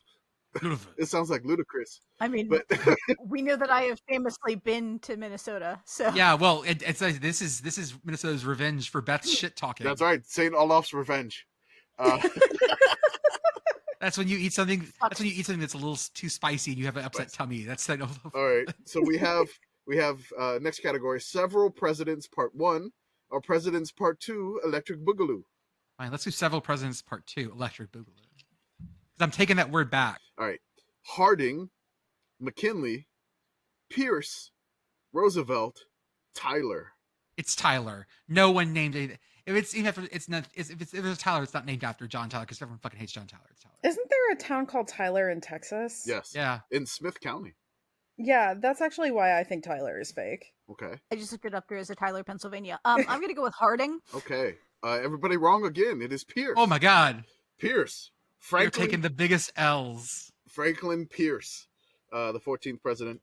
Ludafisk. It sounds like ludicrous, I mean, but we know that I have famously been to Minnesota, so Yeah, well, it's like this is Minnesota's revenge for Beth's shit talking. that's right. Saint Olaf's revenge. That's when you eat something. That's when you eat something that's a little too spicy and you have an upset tummy. That's All right, so we have next category: Several Presidents Part 1 or Presidents Part 2, Electric Boogaloo. Fine. Let's do Several Presidents Part 2, Electric Boogaloo. Because I'm taking that word back. All right, Harding, McKinley, Pierce, Roosevelt, Tyler. It's Tyler. No one named it. If it's even after, it's not. If it's Tyler, it's not named after John Tyler because everyone fucking hates John Tyler. It's Tyler. Isn't there a town called Tyler in Texas? Yes. Yeah. In Smith County. Yeah, that's actually why I think Tyler is fake. Okay. I just looked it up. There is a Tyler, Pennsylvania. I'm gonna go with Harding. Okay. Everybody wrong again. It is Pierce. Oh my God. Pierce. You're Franklin. taking the biggest L's. Franklin Pierce, the 14th president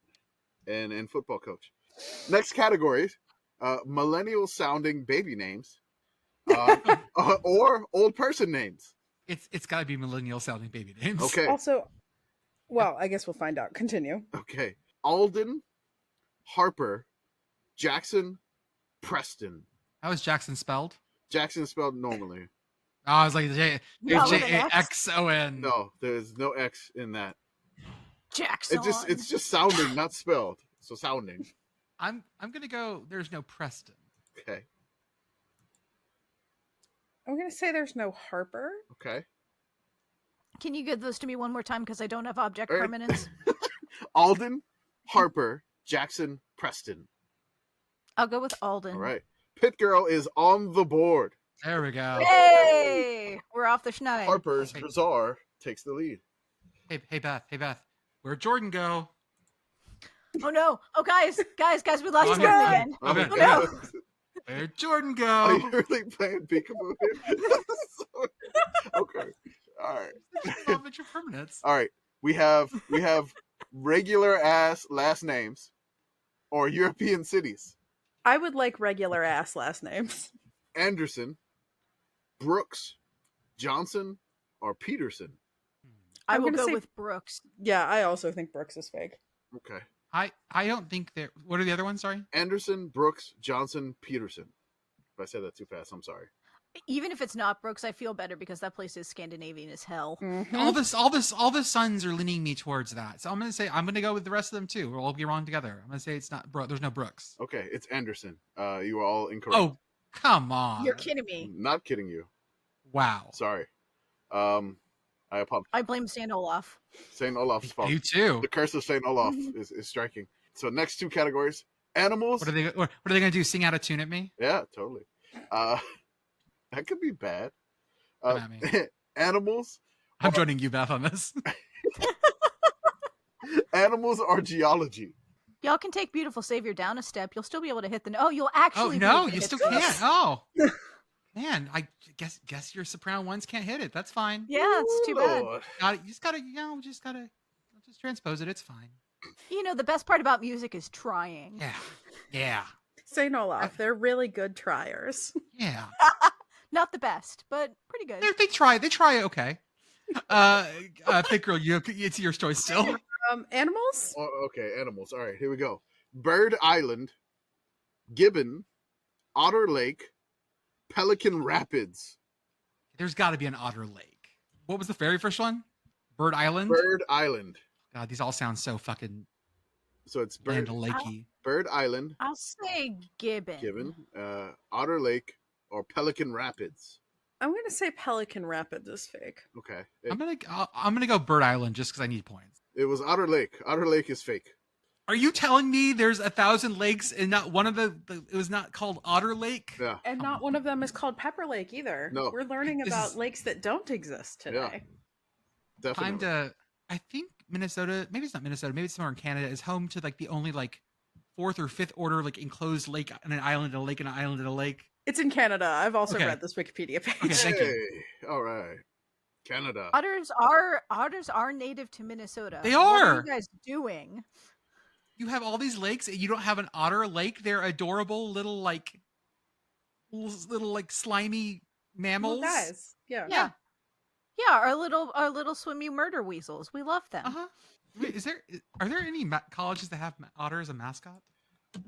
and football coach. Next category, millennial-sounding baby names, or old person names. It's got to be millennial sounding baby names. Okay. Also, well, I guess we'll find out. Continue. Okay. Alden, Harper, Jackson, Preston. How is Jackson spelled? Jackson spelled normally. Oh, I was like No, with an Jaxon. No, there's no X in that. Jackson. It's just sounding, not spelled. So sounding. I'm gonna go. There's no Preston. Okay. I'm going to say there's no Harper. Okay. Can you give those to me one more time because I don't have object All right. permanence? Alden, Harper, Jackson, Preston. I'll go with Alden. All right. PittGirl is on the board. There we go. Hey, we're off the schneid. Harper's Hey. Bazaar takes the lead. Hey Beth. Where'd Jordan go? Oh no! Oh guys, we lost Oh, Jordan no. again. Oh, Okay. my no. God. Where'd Jordan Are go? you really playing peekaboo here? Okay. All right. Object permanence. All right. We have regular ass last names or European cities. I would like regular ass last names. Anderson, Brooks, Johnson, or Peterson. I I'm will gonna go say- with Brooks. Yeah, I also think Brooks is fake. Okay. I don't think there. What are the other ones? Sorry. Anderson, Brooks, Johnson, Peterson. If I said that too fast, I'm sorry. Even if it's not Brooks, I feel better because that place is Scandinavian as hell. Mhm. All the sons are leaning me towards that. So I'm gonna go with the rest of them too. We'll all be wrong together. I'm gonna say it's not There's no Brooks. Okay, it's Anderson. You are all incorrect. Oh, come on. You're kidding me. Not kidding you. Wow. Sorry. I apologize. I blame St. Olaf. St. Olaf's fault. You too. The curse of St. Olaf is striking. So next two categories. Animals. What are they gonna do? Sing out a tune at me? Yeah, totally. That could be bad. Come at me. Animals. I'm joining you, Beth, on this. Animals are geology. Y'all can take Beautiful Savior down a step. You'll still be able to hit the. Oh, you'll actually. Oh be able no, to you hit still the- can't. Oh man, I guess your soprano ones can't hit it. That's fine. Yeah, it's too bad. Lord. You just gotta transpose it. It's fine. You know, the best part about music is trying. Yeah. St. Olaf, they're really good triers. Yeah. Not the best, but pretty good. They try. They try. Okay. PittGirl, it's your choice still. Animals? Oh, okay, animals. All right, here we go. Bird Island, Gibbon, Otter Lake, Pelican Rapids. There's got to be an Otter Lake. What was the very first one? Bird Island. Bird Island. God, these all sound so fucking So it's Land Bird, Lakey. Bird Island, I'll say Gibbon. Gibbon, Otter Lake, or Pelican Rapids. I'm going to say Pelican Rapids is fake. Okay. I'm gonna go Bird Island just because I need points. It was Otter Lake. Otter Lake is fake. Are you telling me there's 1,000 lakes and not one of it was not called Otter Lake? Yeah. And not one of them is called Pepper Lake either. No. We're learning This about is- lakes that don't exist today. Definitely. I think Minnesota, maybe it's not Minnesota, maybe it's somewhere in Canada, is home to like the only like fourth or fifth order like enclosed lake and an island and a lake and an island and a lake. It's in Canada. I've also Okay. read this Wikipedia page. Okay, thank you. Hey, all right. Canada. Otters are native to Minnesota. They What are are. you guys doing? You have all these lakes and you don't have an otter lake. They're adorable little like slimy mammals. Well, guys. Yeah. Yeah. Yeah, our little swimmy murder weasels. We love them. Uh-huh. Wait, are there any colleges that have otter as a mascot?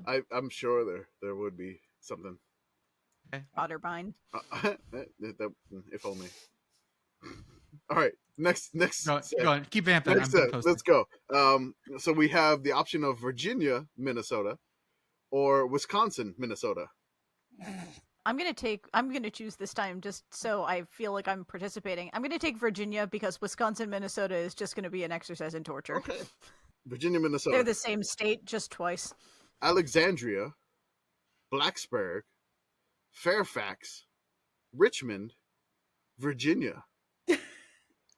I'm sure there would be something. Otterbein. If only. All right. Next. Go set. on, keep vamping. Next set. Let's go. So we have the option of Virginia, Minnesota, or Wisconsin, Minnesota. I'm gonna choose this time just so I feel like I'm participating. I'm gonna take Virginia because Wisconsin, Minnesota is just gonna be an exercise in torture. Okay. Virginia, Minnesota. They're the same state, just twice. Alexandria, Blacksburg, Fairfax, Richmond, Virginia.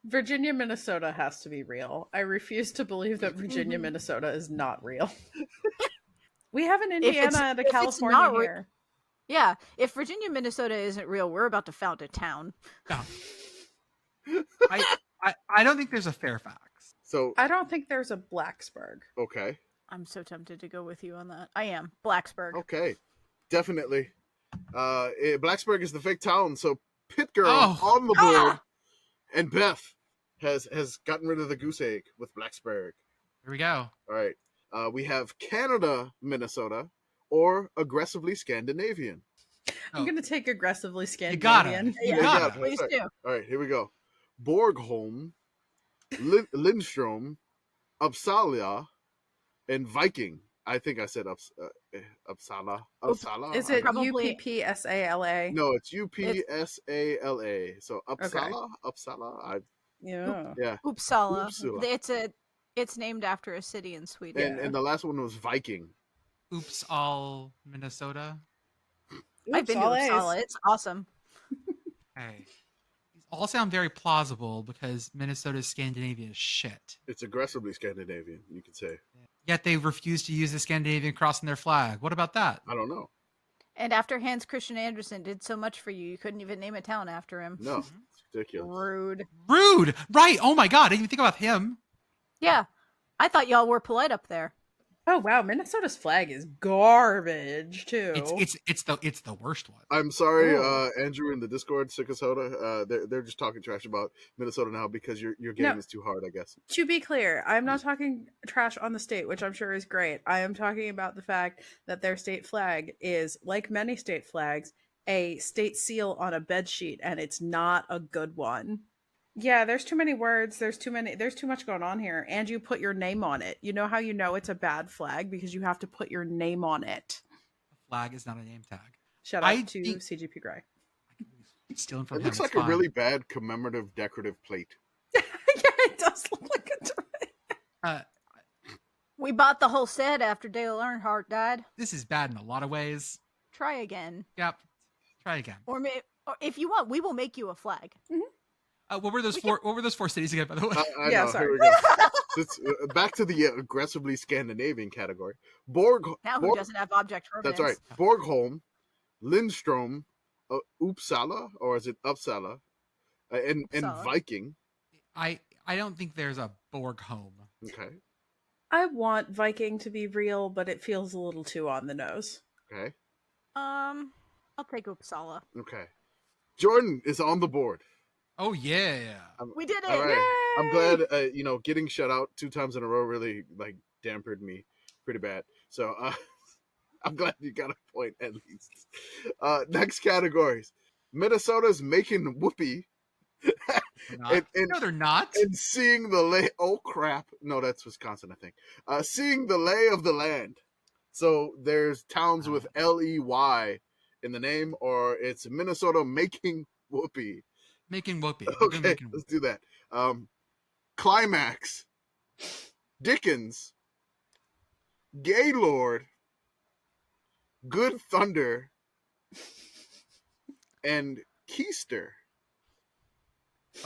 Virginia, Minnesota has to be real. I refuse to believe that Virginia, Minnesota is not real. We have an Indiana and a if it's California not here. Yeah, if Virginia, Minnesota isn't real, we're about to found a town. No. I don't think there's a Fairfax. So I don't think there's a Blacksburg. okay, I'm so tempted to go with you on that. I am. Blacksburg. okay, definitely. Blacksburg is the fake town. So PittGirl on the board, and Beth has gotten rid of the goose egg with Blacksburg. Here we go. All right. We have Canada, Minnesota, or aggressively Scandinavian. I'm going to take aggressively You Scandinavian. gotta. You Yeah. gotta. Please That's right. do. All right, here we go. Borgholm, Lindstrom, Uppsala, and Viking. I think I said Uppsala. Uppsala. Is it Probably- UPPSALA? No, it's UPSALA. So Uppsala, Okay. Uppsala. Yeah. Yeah. Uppsala. Uppsala. It's named after a city in Sweden. And the last one was Viking. Oops, all Minnesota. I've been to Uppsala is- Uppsala. It's awesome. Hey, these all sound very plausible because Minnesota's Scandinavian is shit. It's aggressively Scandinavian, you could say. Yet they refuse to use the Scandinavian cross in their flag. What about that? I don't know. And after Hans Christian Andersen did so much for you, you couldn't even name a town after him. No, it's ridiculous. Rude. Rude. Right. Oh my god. I didn't even think about him. Yeah. I thought y'all were polite up there. Oh wow, Minnesota's flag is garbage too. It's the worst one. I'm sorry, Oh. Andrew in the Discord, Sickasota. They're just talking trash about Minnesota now because your game No. is too hard, I guess. To be clear, I'm not talking trash on the state, which I'm sure is great. I am talking about the fact that their state flag is, like many state flags, a state seal on a bed sheet, and it's not a good one. Yeah, there's too many words. There's too much going on here. And you put your name on it. You know how you know it's a bad flag? Because you have to put your name on it. The flag is not a name tag. Shout I out to think- CGP Grey. Stealing from It him. looks it's like a fine. really bad commemorative decorative plate. Yeah, it does look like a Uh, We bought the whole set after Dale Earnhardt died. this is bad in a lot of ways. Try again. Yep. Try again. Or if you want, we will make you a flag. What were those four? What were those four cities again? By the way, I Yeah, know, sorry. here we go. It's, back to the aggressively Scandinavian category. Now who doesn't have object That's permanence? right. Borgholm, Lindstrom, Uppsala, or is it Uppsala, and Uppsala. Viking. I don't think there's a Borgholm. Okay. I want Viking to be real, but it feels a little too on the nose. Okay. I'll take Uppsala. Okay. Jordan is on the board. Oh yeah. We did it! All right. I'm Yay! glad, getting shut out 2 times in a row really dampened me pretty bad. So I'm glad you got a point at least. Next categories. Minnesota's making whoopee. They're not. No, they're not. And seeing the lay. Oh crap! No, that's Wisconsin, I think. Seeing the lay of the land. So there's towns with LEY in the name, or it's Minnesota making whoopee. Making whoopee. Okay, Making let's do that. Climax, Dickens, Gaylord, Good Thunder, and Keister.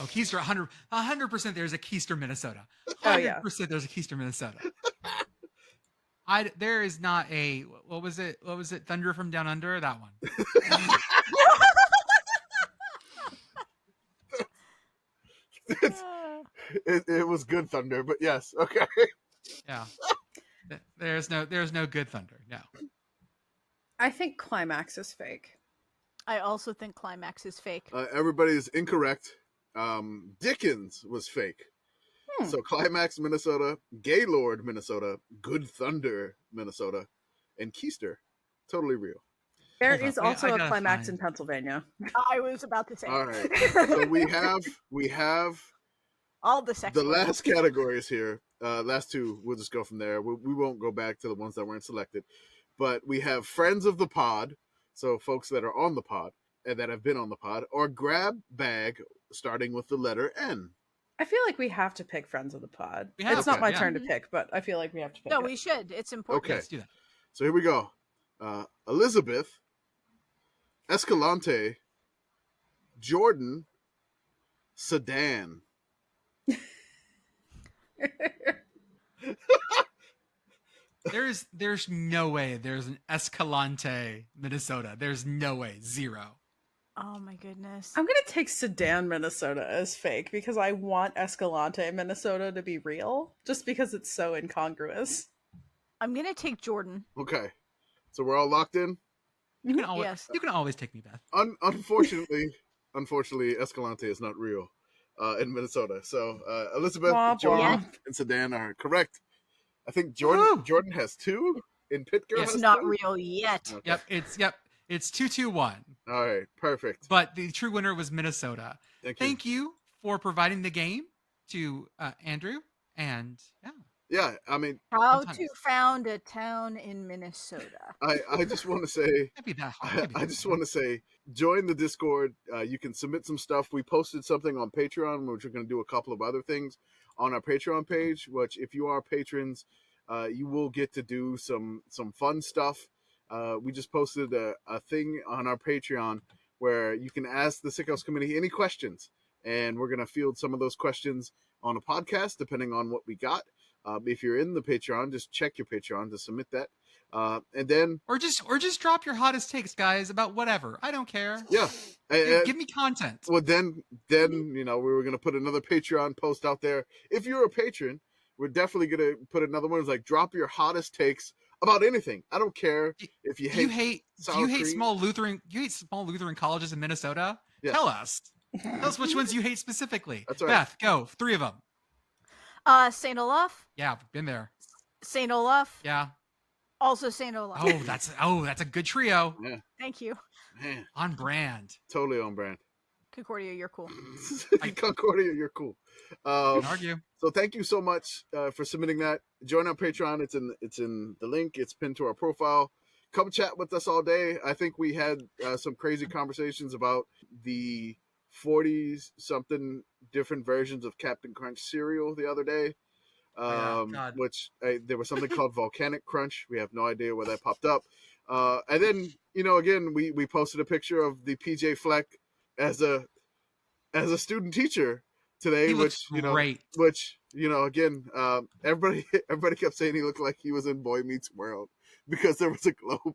Oh, Keister, 100%. There's a Keister, Minnesota. 100% Oh, yeah. there's a Keister, Minnesota. There is not a what was it? What was it? Thunder from Down Under. That one. It was Good Thunder, but yes, okay. Yeah. There's no good thunder. No. I think Climax is fake. I also think Climax is fake. Everybody is incorrect. Dickens was fake. So Climax, Minnesota, Gaylord, Minnesota, Good Thunder, Minnesota, and Keister, totally real. There Hold on, is wait, also I a gotta Climax find- in Pennsylvania. I was about to say. All right. So we have all the sex. the words. last categories here. Last 2, we'll just go from there. We won't go back to the ones that weren't selected. But we have friends of the pod, so folks that are on the pod and that have been on the pod, or grab bag starting with the letter N. I feel like we have to pick Friends of the Pod. We have It's not to, my yeah. turn to pick, but I feel like we have to pick No, it. we should. It's important. Okay. Let's do that. So here we go. Elizabeth, Escalante, Jordan, Sedan. There's no way there's an Escalante, Minnesota. There's no way. Zero. Oh my goodness. I'm gonna take Sedan, Minnesota as fake because I want Escalante, Minnesota to be real, just because it's so incongruous. I'm gonna take Jordan. Okay. So we're all locked in? You can always, Yes. you can always take me, Beth. Unfortunately, Escalante is not real in Minnesota. So Elizabeth, Womp Jordan, womp. and Sedan are correct. I think Woo! Jordan has 2 in PittGirl. Yes. It's not real yet. Okay. Yep. It's 2-2-1. All right, perfect. But the true winner was Minnesota. Thank you. Thank you for providing the game to Andrew. And yeah, Yeah, I mean, How Sometimes. to found a town in Minnesota. I just want to say, can't be that hard. I just want to say, join the Discord. You can submit some stuff. We posted something on Patreon, which we're going to do a couple of other things on our Patreon page. Which, if you are patrons, you will get to do some fun stuff. We just posted a thing on our Patreon where you can ask the Sick House Committee any questions, and we're going to field some of those questions on a podcast, depending on what we got. If you're in the Patreon, just check your Patreon to submit that. And then or just drop your hottest takes, guys, about whatever. I don't care. yeah, Give me content. well then we were gonna put another Patreon post out there. If you're a patron, we're definitely gonna put another one. It's like drop your hottest takes about anything. I don't care if you hate. Do you hate small Lutheran colleges in Minnesota? Yes. Tell us which ones you hate specifically. That's right. Beth, go. 3 of them. St. Olaf, Yeah, been there. St. Olaf, Yeah. also St. Olaf. That's a good trio. Yeah, Thank you. man, On brand. totally on brand. Concordia, you're cool. Concordia, you're cool. Can't argue. So thank you so much for submitting that. Join our Patreon. It's in the link. It's pinned to our profile. Come chat with us all day. I think we had some crazy conversations about the 40-something different versions of Captain Crunch cereal the other day. God. Which there was something called Volcanic Crunch. We have no idea where that popped up. And then again we posted a picture of the PJ Fleck as a student teacher today, He looks great. Which again, everybody kept saying he looked like he was in Boy Meets World because there was a globe.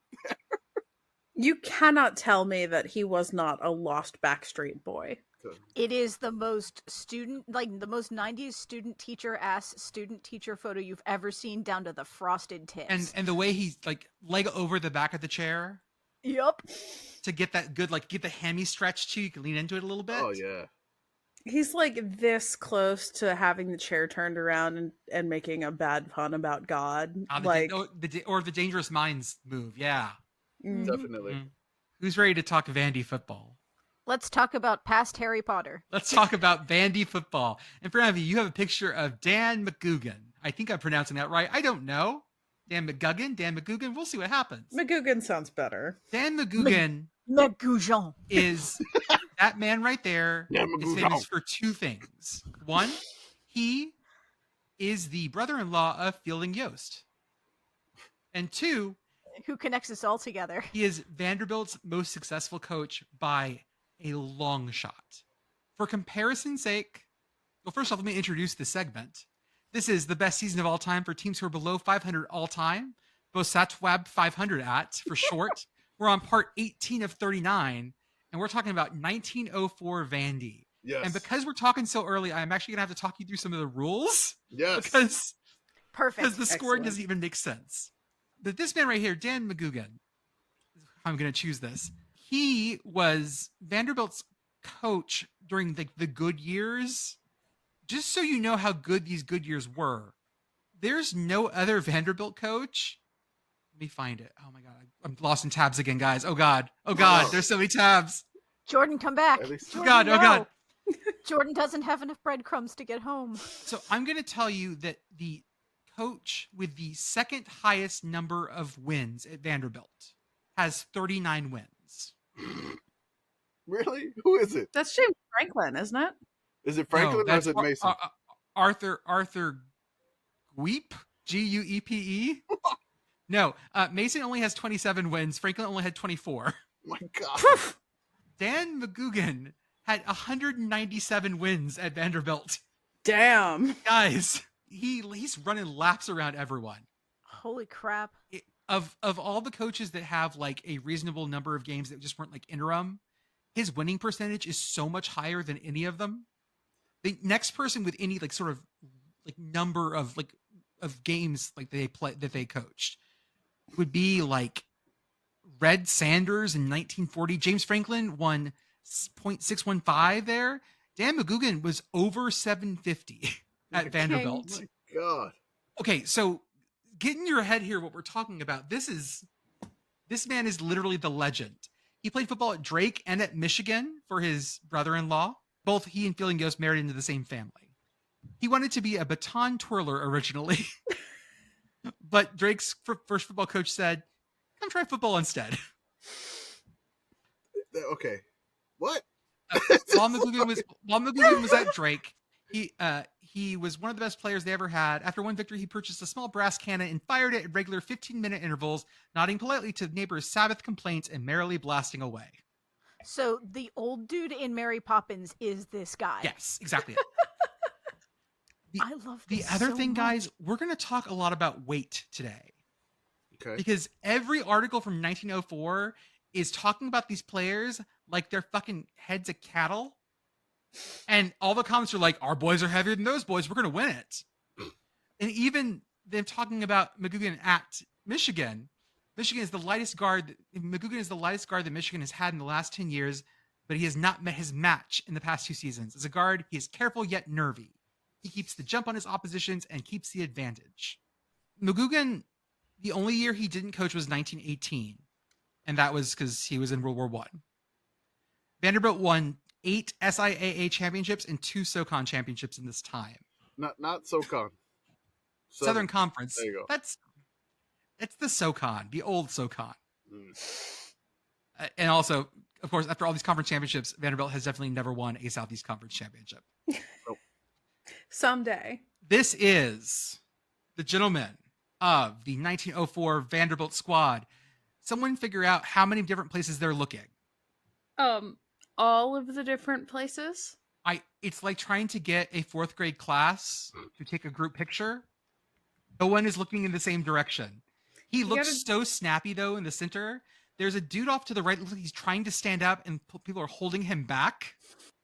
You cannot tell me that he was not a lost Backstreet Boy. It is the most the most 90s student teacher photo you've ever seen, down to the frosted tips. And the way he's like leg over the back of the chair Yep. to get that good, like get the hammy stretch too. You can lean into it a little bit. Oh yeah. He's like this close to having the chair turned around and making a bad pun about God. The Dangerous Minds move. Yeah. Mm. Definitely. Mm. Who's ready to talk Vandy football? Let's talk about past Harry Potter. Let's talk about Vandy football. In front of you have a picture of Dan McGugin. I think I'm pronouncing that right. I don't know. Dan McGugin. We'll see what happens. McGugin sounds better. Dan McGugin McGoujon. is that man right there. Dan Is McGugin. famous for 2 things. One, he is the brother-in-law of Fielding Yost. And 2, Who connects us all together? he is Vanderbilt's most successful coach by a long shot. For comparison's sake, well, first off, let me introduce the segment. This is the best season of all time for teams who are below 500 all time. Bosatwab 500 for short. We're on part 18 of 39, and we're talking about 1904 Vandy. Yes. And because we're talking so early, I'm actually going to have to talk you through some of the rules Yes. because Perfect. the scoring Excellent. doesn't even make sense. But this man right here, Dan McGugin, I'm going to choose this. He was Vanderbilt's coach during the good years. Just so you know how good these good years were, there's no other Vanderbilt coach. Let me find it. Oh my God. I'm lost in tabs again, guys. Oh God. There's so many tabs. Jordan, come back. At least- Jordan, Oh God. no. Jordan doesn't have enough breadcrumbs to get home. So I'm going to tell you that the coach with the second highest number of wins at Vanderbilt has 39 wins. Really? Who is it? That's James Franklin, isn't it? Is it Franklin or is it Mason? Arthur Guepe, Guepe. No, Mason only has 27 wins. Franklin only had 24. My God. Dan McGugan had 197 wins at Vanderbilt. Damn. Guys, he's running laps around everyone. Holy crap. Of all the coaches that have like a reasonable number of games that just weren't like interim, his winning percentage is so much higher than any of them. The next person with any like sort of like number of like of games like they play that they coached would be like Red Sanders in 1940. James Franklin won 0.615 there. Dan McGugan was over 750 at Vanderbilt. My God. Okay, so get in your head here what we're talking about. This man is literally the legend. He played football at Drake and at Michigan for his brother-in-law. Both he and Fielding Yost married into the same family. He wanted to be a baton twirler originally, but Drake's first football coach said, "Come try football instead." Okay. What? While McGugan was at Drake, he was one of the best players they ever had. After one victory, he purchased a small brass cannon and fired it at regular 15-minute intervals, nodding politely to neighbors' Sabbath complaints and merrily blasting away. So the old dude in Mary Poppins is this guy. Yes, exactly. I love the this other so thing, much. guys. We're going to talk a lot about weight today. Okay. Because every article from 1904 is talking about these players like they're fucking heads of cattle. And all the comments are like, our boys are heavier than those boys. We're going to win it. And even them talking about McGugan at Michigan. Michigan is the lightest guard. McGugan is the lightest guard that Michigan has had in the last 10 years, but he has not met his match in the past 2 seasons. As a guard, he is careful yet nervy. He keeps the jump on his oppositions and keeps the advantage. McGugan, the only year he didn't coach was 1918, and that was because he was in World War I. Vanderbilt won 8 SIAA championships and 2 SoCon championships in this time. Not SoCon. Southern Conference. There you go. It's the SoCon, the old SoCon. Mm. And also, of course, after all these conference championships, Vanderbilt has definitely never won a Southeast Conference championship. Someday. This is the gentleman of the 1904 Vanderbilt squad. Someone figure out how many different places they're looking. All of the different places. It's like trying to get a 4th grade class to take a group picture. No one is looking in the same direction. He looks so snappy though in the center. There's a dude off to the right. Looks like he's trying to stand up and people are holding him back.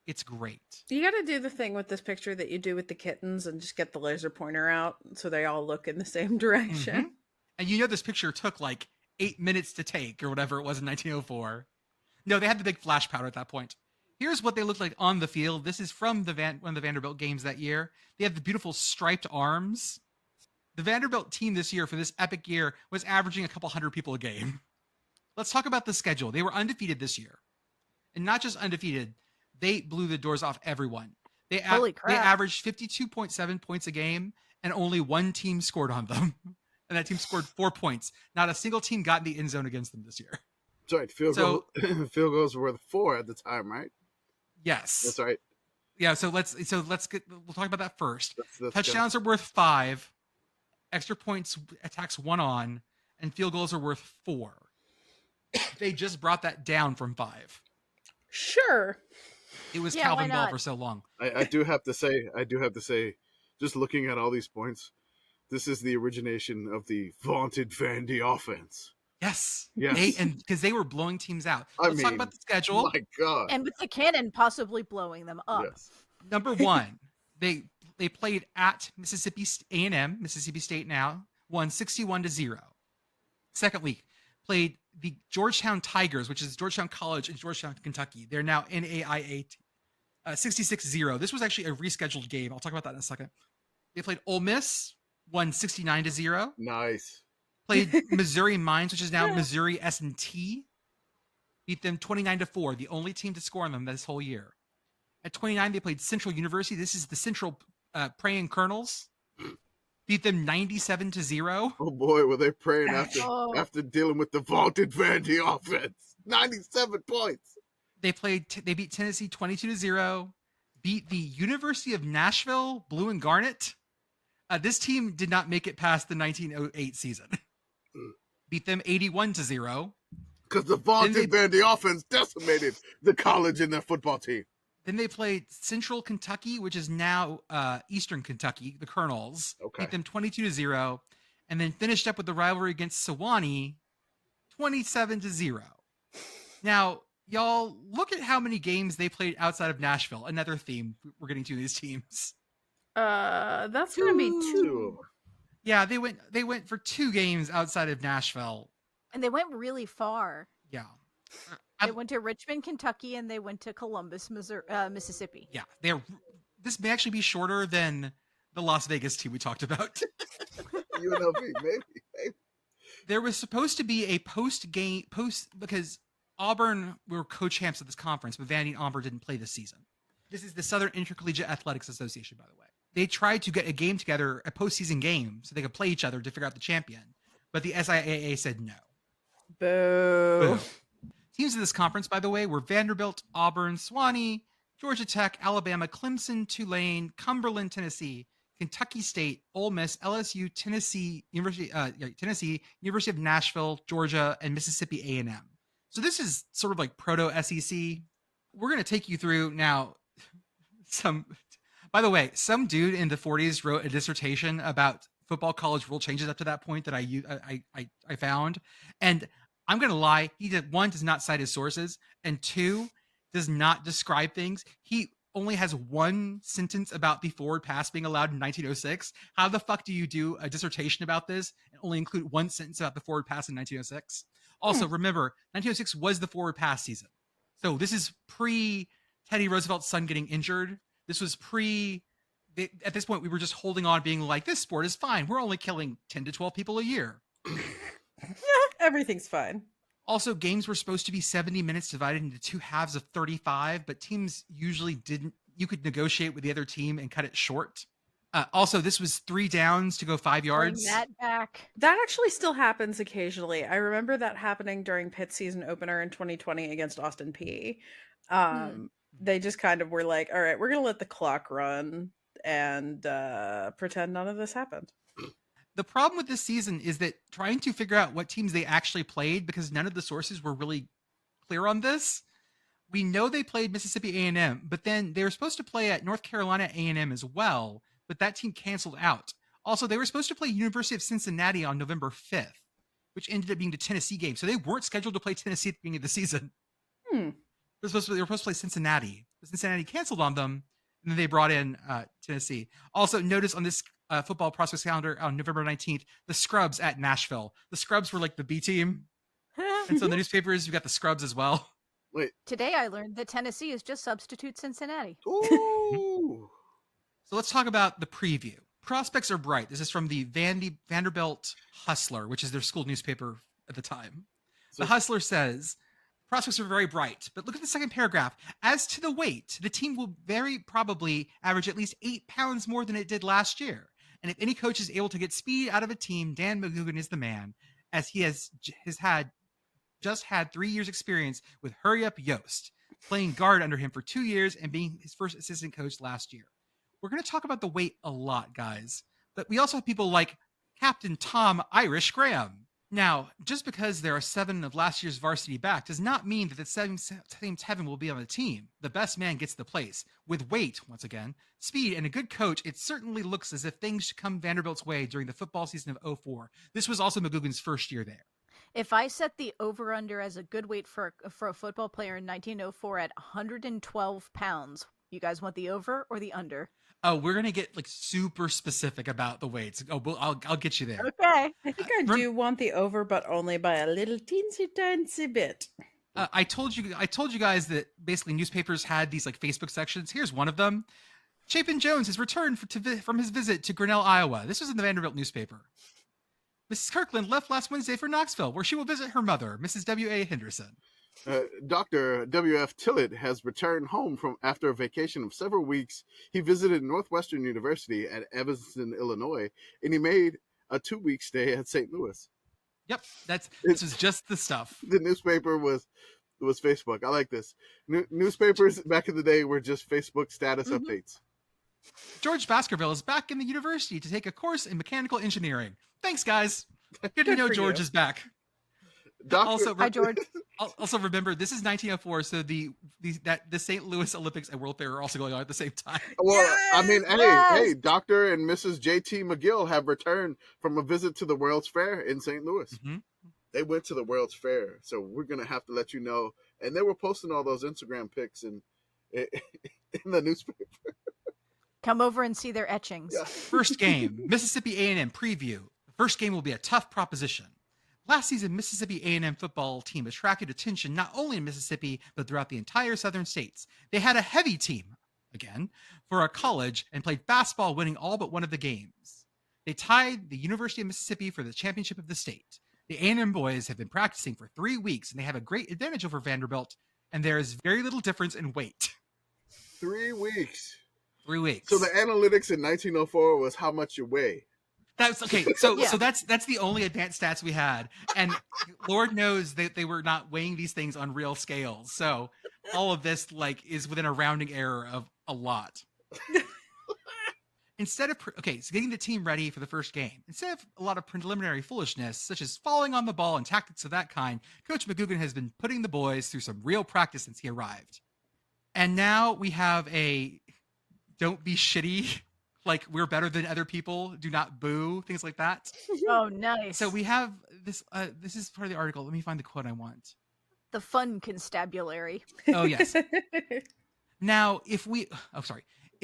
It's great. You got to do the thing with this picture that you do with the kittens and just get the laser pointer out so they all look in the same direction. Mm-hmm. And you know this picture took like 8 minutes to take or whatever it was in 1904. No, they had the big flash powder at that point. Here's what they looked like on the field. This is from one of the Vanderbilt games that year. They have the beautiful striped arms. The Vanderbilt team this year for this epic year was averaging a couple hundred people a game. Let's talk about the schedule. They were undefeated this year. And not just undefeated, they blew the doors off everyone. They averaged 52.7 points a game, and only one team scored on them. And that team scored 4 points. Not a single team got in the end zone against them this year. That's right. Field goals were 4 at the time, right? Yes. That's right. Yeah, we'll talk about that first. Let's Touchdowns are worth 5. Extra points attacks 1 on, and field goals are worth 4. They just brought that down from 5. Sure. It was Calvin Ball for so long. I do have to say, just looking at all these points, this is the origination of the vaunted Vandy offense. Yes. Yes. And because they were blowing teams out. Let's talk about the schedule. My God. And with the cannon possibly blowing them up. Yes. Number 1, they played at Mississippi A&M, Mississippi State now, won 61-0. Second week, played the Georgetown Tigers, which is Georgetown College in Georgetown, Kentucky. They're now NAIA 66-0. This was actually a rescheduled game. I'll talk about that in a second. They played Ole Miss, won 69-0. Nice. Played Missouri Mines, which is now Missouri S&T. Beat them 29-4, the only team to score on them this whole year. At 29, they played Central University. This is the Central Praying Colonels. Beat them 97-0. Oh boy, were they praying after dealing with the vaunted Vandy offense. 97 points. They beat Tennessee 22-0. Beat the University of Nashville, Blue and Garnet. This team did not make it past the 1908 season. beat them 81-0. Because the vaunted Vandy offense decimated the college and their football team. Then they played Central Kentucky, which is now Eastern Kentucky, the Colonels. Okay. Beat them 22-0. And then finished up with the rivalry against Sewanee, 27-0. Now, y'all, look at how many games they played outside of Nashville. Another theme we're getting to these teams. That's gonna be two. Yeah, they went for 2 games outside of Nashville. And they went really far. Yeah. They went to Richmond, Kentucky, and they went to Columbus, Mississippi. Yeah, this may actually be shorter than the Las Vegas team we talked about. UNLV, maybe. There was supposed to be a post because Auburn were co-champs of this conference, but Vandy and Auburn didn't play this season. This is the Southern Intercollegiate Athletics Association, by the way. They tried to get a game together, a postseason game, so they could play each other to figure out the champion. But the SIAA said no. Boo. Teams in this conference, by the way, were Vanderbilt, Auburn, Sewanee, Georgia Tech, Alabama, Clemson, Tulane, Cumberland, Tennessee, Kentucky State, Ole Miss, LSU, Tennessee, University of Nashville, Georgia, and Mississippi A&M. So this is sort of like proto-SEC. We're going to take you through now by the way, some dude in the 40s wrote a dissertation about football college rule changes up to that point that I found. And I'm going to lie. He does not cite his sources, and 2, does not describe things. He only has 1 sentence about the forward pass being allowed in 1906. How the fuck do you do a dissertation about this and only include 1 sentence about the forward pass in 1906? Also, remember, 1906 was the forward pass season. So this is pre-Teddy Roosevelt's son getting injured. This was at this point, we were just holding on being like, this sport is fine. We're only killing 10 to 12 people a year. Everything's fine. Also, games were supposed to be 70 minutes divided into 2 halves of 35, but teams usually didn't. You could negotiate with the other team and cut it short. Also, this was 3 downs to go 5 yards. Bring that back. That actually still happens occasionally. I remember that happening during Pitt's season opener in 2020 against Austin Peay. They just kind of were like, all right, we're going to let the clock run and pretend none of this happened. The problem with this season is that trying to figure out what teams they actually played, because none of the sources were really clear on this. We know they played Mississippi A&M, but then they were supposed to play at North Carolina A&M as well, but that team canceled out. Also, they were supposed to play University of Cincinnati on November 5th, which ended up being the Tennessee game. So they weren't scheduled to play Tennessee at the beginning of the season. They were supposed to play Cincinnati. But Cincinnati canceled on them, and then they brought in Tennessee. Also, notice on this football prospects calendar on November 19th, the Scrubs at Nashville. The Scrubs were like the B team. And so in the newspapers, you got the Scrubs as well. Wait. Today I learned that Tennessee is just substitute Cincinnati. Ooh. So let's talk about the preview. Prospects are bright. This is from the Vanderbilt Hustler, which is their school newspaper at the time. The Hustler says, prospects are very bright, but look at the second paragraph. As to the weight, the team will very probably average at least 8 pounds more than it did last year. And if any coach is able to get speed out of a team, Dan McGugin is the man, as he has just had 3 years experience with Hurry Up Yost, playing guard under him for 2 years and being his first assistant coach last year. We're going to talk about the weight a lot, guys, but we also have people like Captain Tom Irish Graham. Now, just because there are 7 of last year's varsity back does not mean that the same 7 will be on the team. The best man gets the place. With weight, once again, speed, and a good coach, it certainly looks as if things should come Vanderbilt's way during the football season of 2004. This was also McGugan's first year there. If I set the over-under as a good weight for a football player in 1904 at 112 pounds, you guys want the over or the under? Oh, we're going to get like super specific about the weights. Oh, I'll get you there. Okay. I think I do want the over, but only by a little teensy tiny bit. I told you guys that basically newspapers had these like Facebook sections. Here's one of them. Chapin Jones has returned from his visit to Grinnell, Iowa. This was in the Vanderbilt newspaper. Mrs. Kirkland left last Wednesday for Knoxville, where she will visit her mother, Mrs. W.A. Henderson. Dr. W.F. Tillett has returned home after a vacation of several weeks. He visited Northwestern University at Evanston, Illinois, and he made a 2-week stay at St. Louis. Yep, this is just the stuff. The newspaper was Facebook. I like this. Newspapers back in the day were just Facebook status updates. George Baskerville is back in the university to take a course in mechanical engineering. Thanks, guys. Good to Good know for George you. is back. Doctor, Also, Hi, George. also remember this is 1904, so the St. Louis Olympics and World Fair are also going on at the same time. well, I mean, Yes! hey, Doctor and Mrs. J.T. McGill have returned from a visit to the World's Fair in St. Louis. Mhm. They went to the World's Fair, so we're gonna have to let you know. And they were posting all those Instagram pics in the newspaper. Come over and see their etchings. Yeah. First game, Mississippi A&M preview. The first game will be a tough proposition. Last season, Mississippi A&M football team attracted attention not only in Mississippi, but throughout the entire southern states. They had a heavy team, again, for a college and played fastball, winning all but one of the games. They tied the University of Mississippi for the championship of the state. The A&M boys have been practicing for 3 weeks, and they have a great advantage over Vanderbilt, and there is very little difference in weight. 3 weeks. 3 weeks. So the analytics in 1904 was how much you weigh. That's okay. So Yeah. so that's the only advanced stats we had, and Lord knows that they were not weighing these things on real scales. So all of this is within a rounding error of a lot. So getting the team ready for the first game. Instead of a lot of preliminary foolishness, such as falling on the ball and tactics of that kind, Coach McGugan has been putting the boys through some real practice since he arrived. And now we have a don't be shitty. Like, we're better than other people. Do not boo. Things like that. Oh, nice. So we have this. This is part of the article. Let me find the quote I want. The fun constabulary. Oh, yes. Now,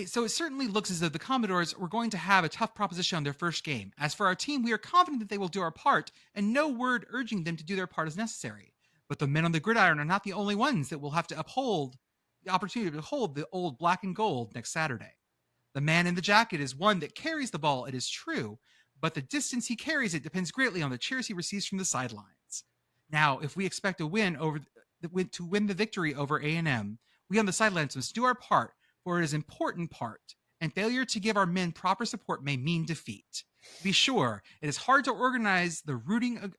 So it certainly looks as though the Commodores were going to have a tough proposition on their first game. As for our team, we are confident that they will do our part, and no word urging them to do their part is necessary. But the men on the gridiron are not the only ones that will have to uphold the opportunity to hold the old black and gold next Saturday. The man in the jacket is one that carries the ball, it is true, but the distance he carries it depends greatly on the cheers he receives from the sidelines. Now, if we expect to win the victory over A&M, we on the sidelines must do our part, for it is an important part, and failure to give our men proper support may mean defeat. To be sure, it is hard to organize the rooting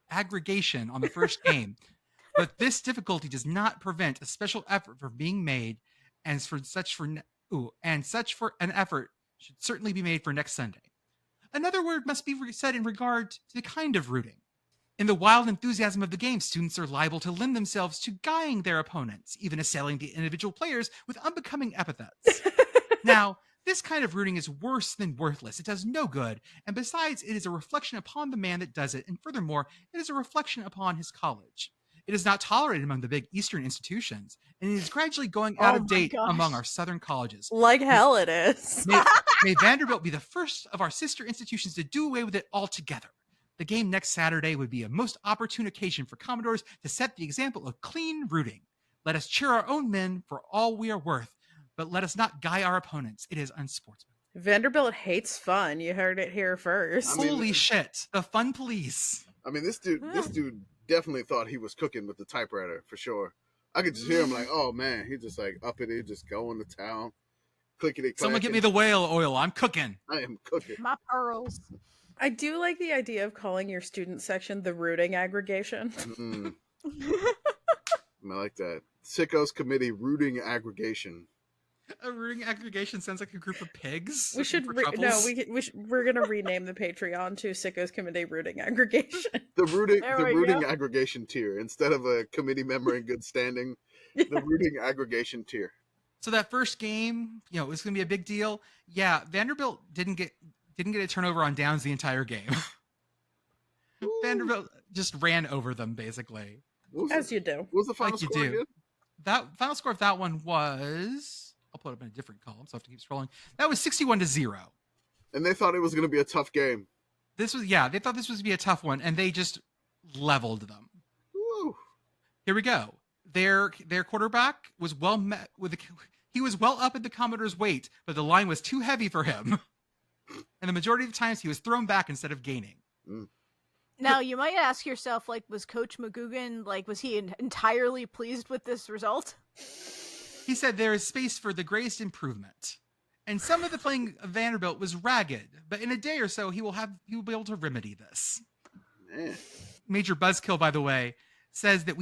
aggregation on the first game, but this difficulty does not prevent a special effort from being made, and such an effort should certainly be made for next Sunday. Another word must be said in regard to the kind of rooting. In the wild enthusiasm of the game, students are liable to lend themselves to guying their opponents, even assailing the individual players with unbecoming epithets. Now, this kind of rooting is worse than worthless. It does no good, and besides, it is a reflection upon the man that does it, and furthermore, it is a reflection upon his college. It is not tolerated among the big Eastern institutions, and it is gradually going out of date among our Southern colleges. Like hell it is. May Vanderbilt be the first of our sister institutions to do away with it altogether. The game next Saturday would be a most opportune occasion for Commodores to set the example of clean rooting. Let us cheer our own men for all we are worth, but let us not guy our opponents. It is unsportsmanlike. Vanderbilt hates fun. You heard it here first. Holy shit. The fun police. I mean, this dude definitely thought he was cooking with the typewriter for sure. I could just hear him like, oh man, he just like uppity, just going to town. Clickety clack. Someone get me the whale oil. I'm cooking. I am cooking. My pearls. I do like the idea of calling your student section the rooting aggregation. I like that. Sickos Committee Rooting Aggregation. A rooting aggregation sounds like a group of pigs. We should we're gonna rename the Patreon to Sickos Committee Rooting Aggregation. The rooting go. aggregation tier instead of a committee member in good standing. The rooting aggregation tier. So that first game, it was going to be a big deal. Yeah, Vanderbilt didn't get a turnover on downs the entire game. Vanderbilt just ran over them basically. As you do. What was the final score again? That final score of that one was, I'll put it up in a different column, so I have to keep scrolling. That was 61-0. And they thought it was going to be a tough game. They thought this was going to be a tough one, and they just leveled them. Woo. Here we go. Their quarterback was well met with he was well up at the Commodore's weight, but the line was too heavy for him. And the majority of the times he was thrown back instead of gaining. Now, you might ask yourself, was Coach McGugan, was he entirely pleased with this result? He said there is space for the greatest improvement. And some of the playing of Vanderbilt was ragged, but in a day or so he will be able to remedy this. Man. Major Buzzkill, by the way, says that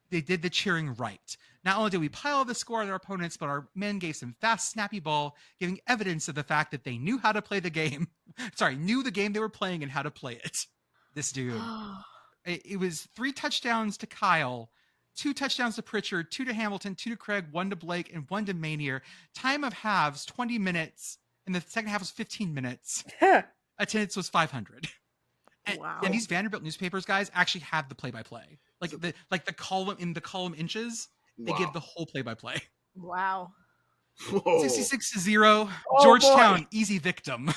they did the cheering right. Not only did we pile the score on our opponents, but our men gave some fast, snappy ball, giving evidence of the fact that they knew how to play the game. knew the game they were playing and how to play it. This dude. It was 3 touchdowns to Kyle, 2 touchdowns to Pritchard, 2 to Hamilton, 2 to Craig, 1 to Blake, and 1 to Manier. Time of halves, 20 minutes. And the second half was 15 minutes. Attendance was 500. Wow. And these Vanderbilt newspapers guys actually have the play-by-play. Like the column in the column inches, they give the whole play-by-play. Wow. 66-0. Oh, Georgetown, boy. easy victim.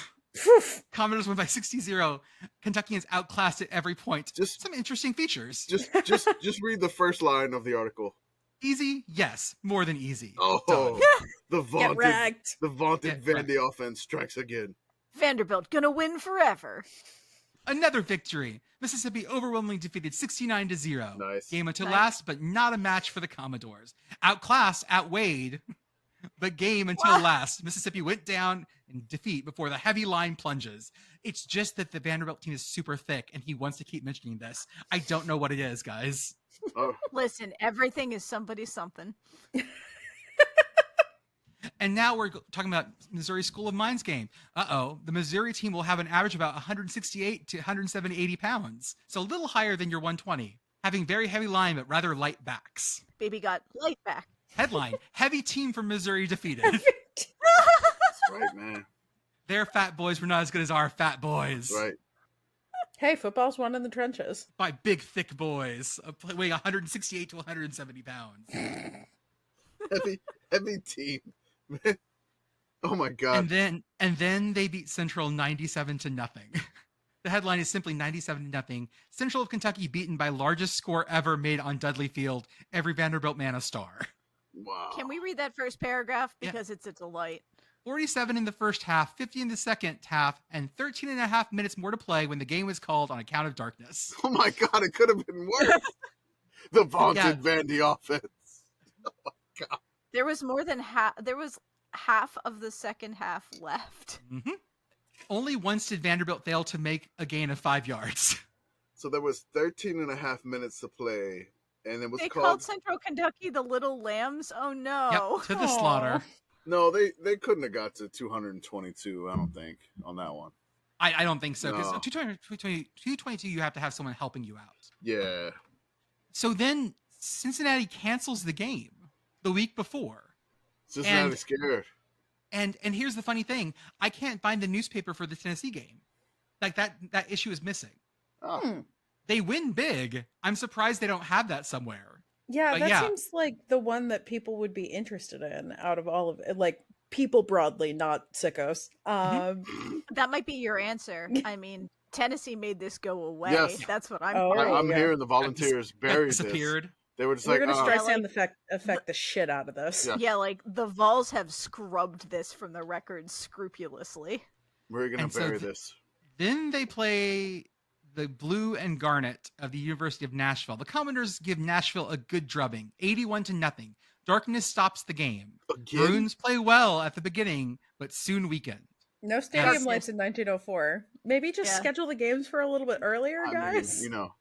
Commodores win by 60-0. Kentucky is outclassed at every point. Just some interesting features. Just read the first line of the article. Easy? Yes. More than easy. Oh, Done. the Get wrecked. vaunted Get Vandy offense strikes again. Vanderbilt gonna win forever. Another victory. Mississippi overwhelmingly defeated 69-0. Nice. Game until Nice. last, but not a match for the Commodores. Outclassed, outweighed, but game until last. Mississippi went down in defeat before the heavy line plunges. It's just that the Vanderbilt team is super thick, and he wants to keep mentioning this. I don't know what it is, guys. Oh, Listen, everything is somebody's something. And now we're talking about Missouri School of Mines game. The Missouri team will have an average of about 168 to 170 pounds. So a little higher than your 120. Having very heavy line, but rather light backs. Baby got light back. Headline, heavy team from Missouri defeated. that's right, man. Their fat boys were not as good as our fat boys. Right. Hey, football's won in the trenches. By big, thick boys, weighing 168 to 170 pounds. Heavy team. Man. Oh my god. And then they beat Central 97-0. The headline is simply 97-0. Central of Kentucky beaten by largest score ever made on Dudley Field. Every Vanderbilt man a star. Wow. Can we read that first paragraph? Yeah. Because it's a delight. 47 in the first half, 50 in the second half, and 13 and a half minutes more to play when the game was called on account of darkness. Oh my god, it could have been worse. The vaunted Vandy offense. Oh my god. There was more than half. There was half of the second half left. Mm-hmm. Only once did Vanderbilt fail to make a gain of 5 yards. So there was 13 and a half minutes to play, and it was They called... called Central Kentucky the Little Lambs. Oh no! Yep, to the slaughter. No, they couldn't have got to 222, I don't think, on that one. I don't think so, because No. 222 you have to have someone helping you out. Yeah. So then Cincinnati cancels the game the week before. Cincinnati scared. And here's the funny thing. I can't find the newspaper for the Tennessee game. Like that issue is missing. Oh. They win big. I'm surprised they don't have that somewhere. Yeah, But that yeah. seems like the one that people would be interested in out of all of it. Like people broadly, not sickos. That might be your answer. I mean, Tennessee made this go away. Yes. That's what I'm. Oh, hearing. I'm yeah. hearing the volunteers That buried this. disappeared. They were just We're like, gonna oh, try Yeah, sound like- affect the shit out of this. Yeah. Yeah, like the Vols have scrubbed this from the record scrupulously. we're going And to so bury th- this. Then they play the Blue and Garnet of the University of Nashville. The Commodores give Nashville a good drubbing, 81-0. Darkness stops the game. Again? Bruins play well at the beginning, but soon weaken. No stadium Yes. lights in 1904. Maybe just Yeah. schedule the games for a little bit earlier, I mean, guys. you know.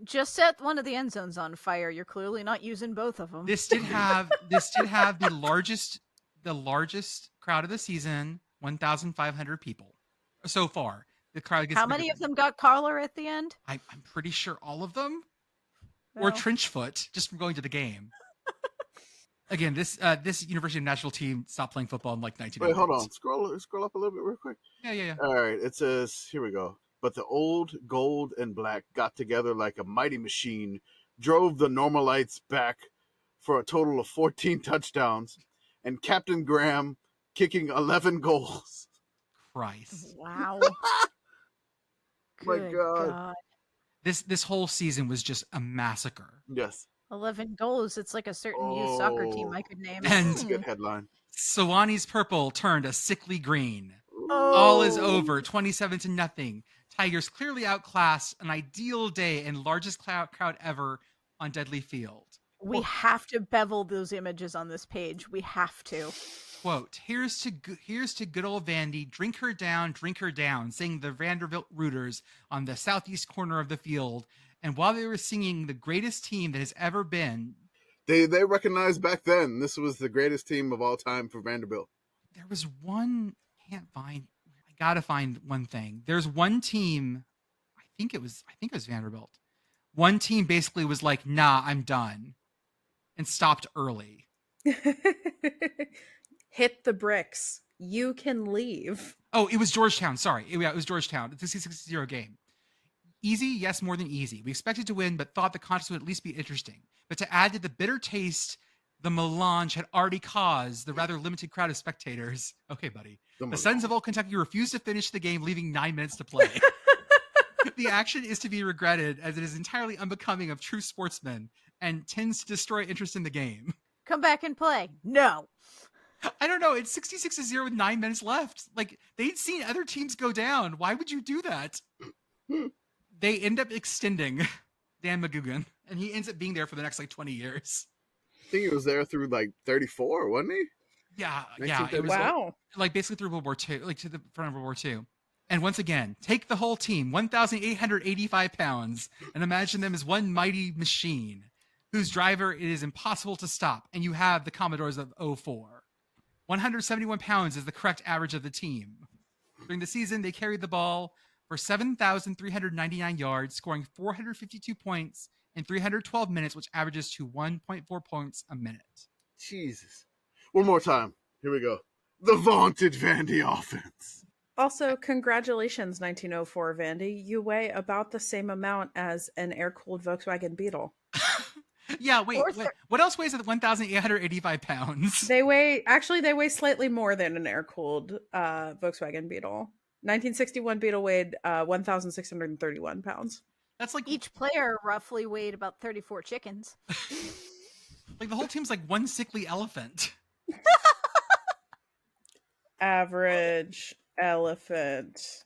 Just set one of the end zones on fire. You're clearly not using both of them. This did have the largest crowd of the season, 1,500 people so far. The crowd gets How many of them got collar at the end? I'm pretty sure all of them, or Well, trench foot, just from going to the game. Again, this University of Nashville team stopped playing football in like 1900s. Wait, hold on. Scroll up a little bit real quick. Yeah. All right, it says, here we go. But the old gold and black got together like a mighty machine, drove the Normalites back for a total of 14 touchdowns, and Captain Graham kicking 11 goals. Christ. wow. My Good God. This whole season was just a massacre. Yes. 11 goals. It's like a certain youth soccer team I could name. And- That's a good headline. Sewannee's purple turned a sickly green. Oh. All is over, 27-0. Tigers clearly outclassed, an ideal day and largest crowd ever on Deadly Field. We have to bevel those images on this page. We have to. Quote, here's to good old Vandy, drink her down, sang the Vanderbilt rooters on the southeast corner of the field. And while they were singing the greatest team that has ever been, They recognized back then this was the greatest team of all time for Vanderbilt. there was one, I gotta find one thing. There's one team, I think it was Vanderbilt. One team basically was like, nah, I'm done, and stopped early. Hit the bricks. You can leave. Oh, it was Georgetown. Sorry. It was Georgetown. It's a 6-0 game. Easy, yes, more than easy. We expected to win, but thought the contest would at least be interesting. But to add to the bitter taste the melange had already caused the rather limited crowd of spectators. Okay, buddy. The Sons of Old Kentucky refused to finish the game, leaving 9 minutes to play. The action is to be regretted, as it is entirely unbecoming of true sportsmen and tends to destroy interest in the game. Come back and play. No. I don't know. It's 66-0 with 9 minutes left. Like, they'd seen other teams go down. Why would you do that? They end up extending Dan McGugan, and he ends up being there for the next 20 years. I think he was there through 34, wasn't he? Yeah. It was wow. Basically through World War II, to the front of World War II. And once again, take the whole team, 1,885 pounds, and imagine them as one mighty machine whose driver it is impossible to stop. And you have the Commodores of 04. 171 pounds is the correct average of the team. During the season, they carried the ball for 7,399 yards, scoring 452 points in 312 minutes, which averages to 1.4 points a minute. Jesus. One more time. Here we go. The vaunted Vandy offense. Also, congratulations, 1904 Vandy. You weigh about the same amount as an air-cooled Volkswagen Beetle. Yeah, wait. What else weighs at 1,885 pounds? They weigh slightly more than an air-cooled Volkswagen Beetle. 1961 Beetle weighed 1,631 pounds. That's like Each player roughly weighed about 34 chickens. like the whole team's like one sickly elephant. Average elephant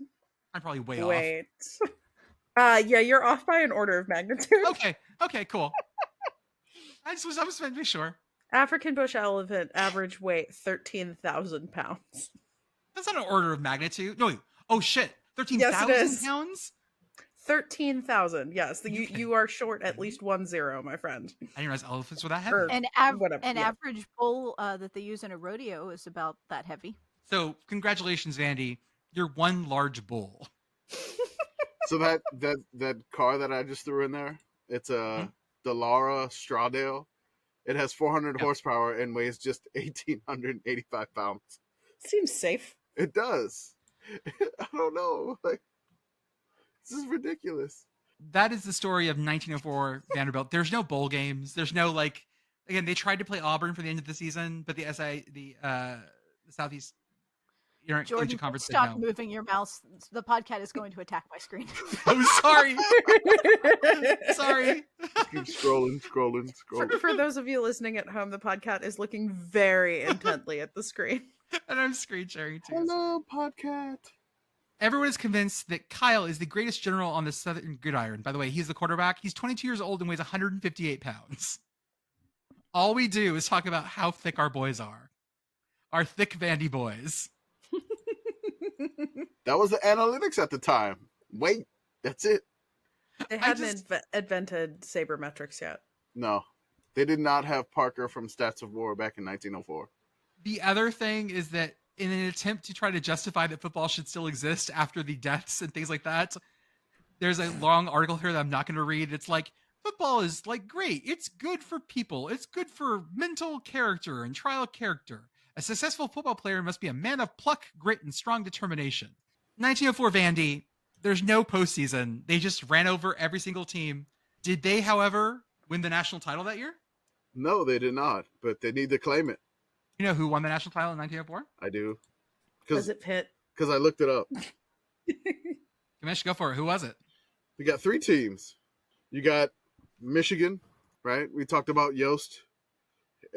I'm probably way weight. Yeah, you're off by an order of magnitude. off. Okay, cool. I was trying to be sure. African bush elephant average weight 13,000 pounds. That's not an order of magnitude. No, wait. Oh shit. 13,000 Yes, pounds? 13,000. Yes, you are short at least 10, my friend. I didn't realize elephants were that heavy. Or- An Whatever, yeah. average bull that they use in a rodeo is about that heavy. So congratulations, Vandy. You're one large bull. So that car that I just threw in there, it's a Delara Stradale. It has 400 horsepower and weighs just 1,885 pounds. Seems safe. It does. I don't know. This is ridiculous. That is the story of 1904 Vanderbilt. There's no bowl games. There's no again, they tried to play Auburn for the end of the season, but the Southeast Jordan, Asian Conference said stop no. moving your mouse. The podcast is going to attack my screen. I'm sorry. Sorry. Keep scrolling. For those of you listening at home, the podcast is looking very intently at the screen. And I'm screen sharing too. Hello, podcast. Everyone is convinced that Kyle is the greatest general on the Southern Gridiron. By the way, he's the quarterback. He's 22 years old and weighs 158 pounds. All we do is talk about how thick our boys are. Our thick Vandy boys. That was the analytics at the time. Wait, that's it. They hadn't invented sabermetrics yet. No, they did not have Parker from Stats of War back in 1904. The other thing is that in an attempt to try to justify that football should still exist after the deaths and things like that, there's a long article here that I'm not going to read. It's like, football is great. It's good for people. It's good for mental character and trial character. A successful football player must be a man of pluck, grit, and strong determination. 1904 Vandy, there's no postseason. They just ran over every single team. Did they, however, win the national title that year? No, they did not, but they need to claim it. You know who won the national title in 1904? I do. Was it Pitt? Because I looked it up. Commish, go for it. Who was it? We got 3 teams. You got Michigan, right? We talked about Yost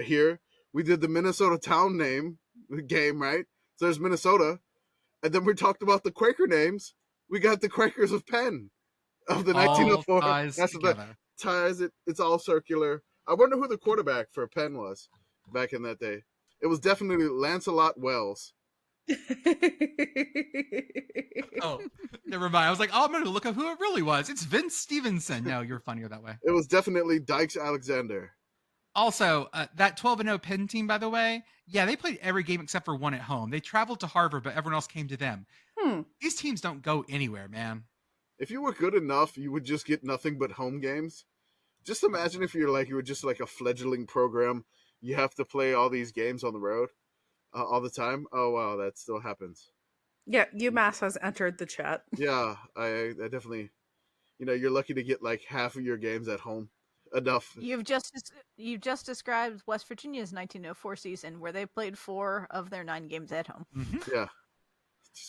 here. We did the Minnesota town name game, right? So there's Minnesota. And then we talked about the Quaker names. We got the Quakers of Penn of the 1904. That's the ties. It's all circular. I wonder who the quarterback for Penn was back in that day. It was definitely Lancelot Wells. Oh, never mind. I was like, I'm going to look up who it really was. It's Vince Stevenson. No, you're funnier that way. It was definitely Dykes Alexander. Also, that 12-0 Penn team, by the way, yeah, they played every game except for one at home. They traveled to Harvard, but everyone else came to them. These teams don't go anywhere, man. If you were good enough, you would just get nothing but home games. Just imagine if you were just like a fledgling program. You have to play all these games on the road all the time. Oh wow, that still happens. Yeah, UMass has entered the chat. Yeah, I definitely. You're lucky to get like half of your games at home. Enough. You've just described West Virginia's 1904 season, where they played 4 of their 9 games at home. Mm-hmm. Yeah.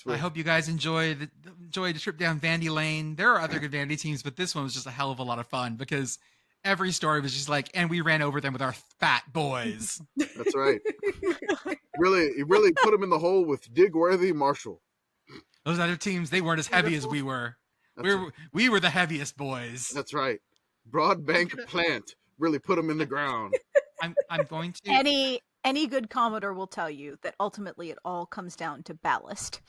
I hope you guys enjoyed the trip down Vandy Lane. There are other good Vandy teams, but this one was just a hell of a lot of fun because every story was just like, and we ran over them with our fat boys. That's right. really put them in the hole with Digworthy Marshall. Those other teams, they weren't as heavy as we were. We were the heaviest boys. That's right. Broadbank Plant really put them in the ground. I'm going to any good Commodore will tell you that ultimately it all comes down to ballast.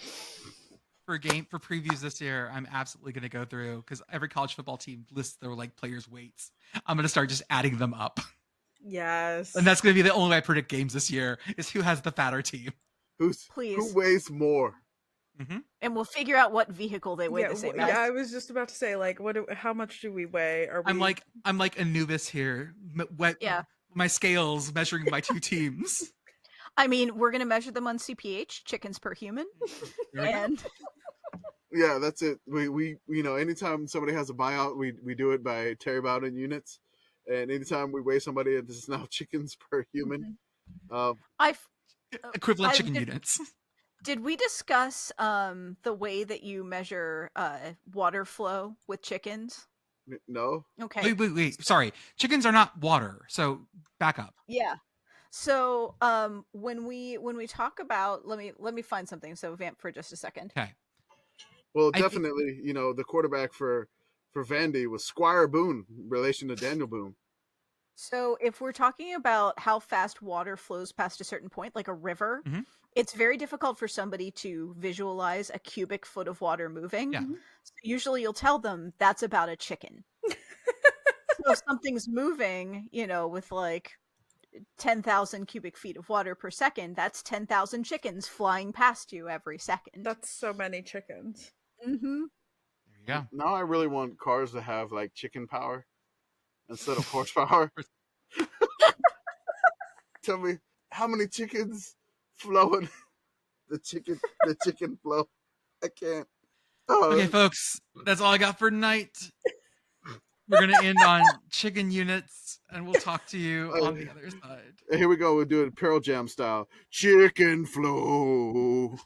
For previews this year, I'm absolutely going to go through because every college football team lists their like players' weights. I'm going to start just adding them up. Yes. And that's going to be the only way I predict games this year is who has the fatter team. Who weighs more? Mm-hmm. And we'll figure out what vehicle they weigh the same as. Yeah, I was just about to say, like, how much do we weigh? I'm like Anubis here. My scales measuring my 2 teams. I mean, we're gonna measure them on CPH, chickens per human, and yeah, that's it. We anytime somebody has a buyout, we do it by terabyte units, and anytime we weigh somebody, this is now chickens per human. Equivalent chicken units. Did we discuss the way that you measure water flow with chickens? No. Okay. Wait. Sorry. Chickens are not water. So back up. Yeah. So when we talk about let me find something. So vamp for just a second. Okay. Well, definitely, the quarterback for Vandy was Squire Boone, relation to Daniel Boone. So if we're talking about how fast water flows past a certain point, like a river, it's very difficult for somebody to visualize a cubic foot of water moving. Yeah. So usually you'll tell them that's about a chicken. So if something's moving, with like 10,000 cubic feet of water per second, that's 10,000 chickens flying past you every second. That's so many chickens. Mm-hmm. There you go. Now I really want cars to have like chicken power instead of horsepower. Tell me how many chickens flowing the chicken flow. I can't. Okay, folks, that's all I got for tonight. We're gonna end on chicken units, and we'll talk to you on the other side. Here we go. We'll do it Pearl Jam style. Chicken flow.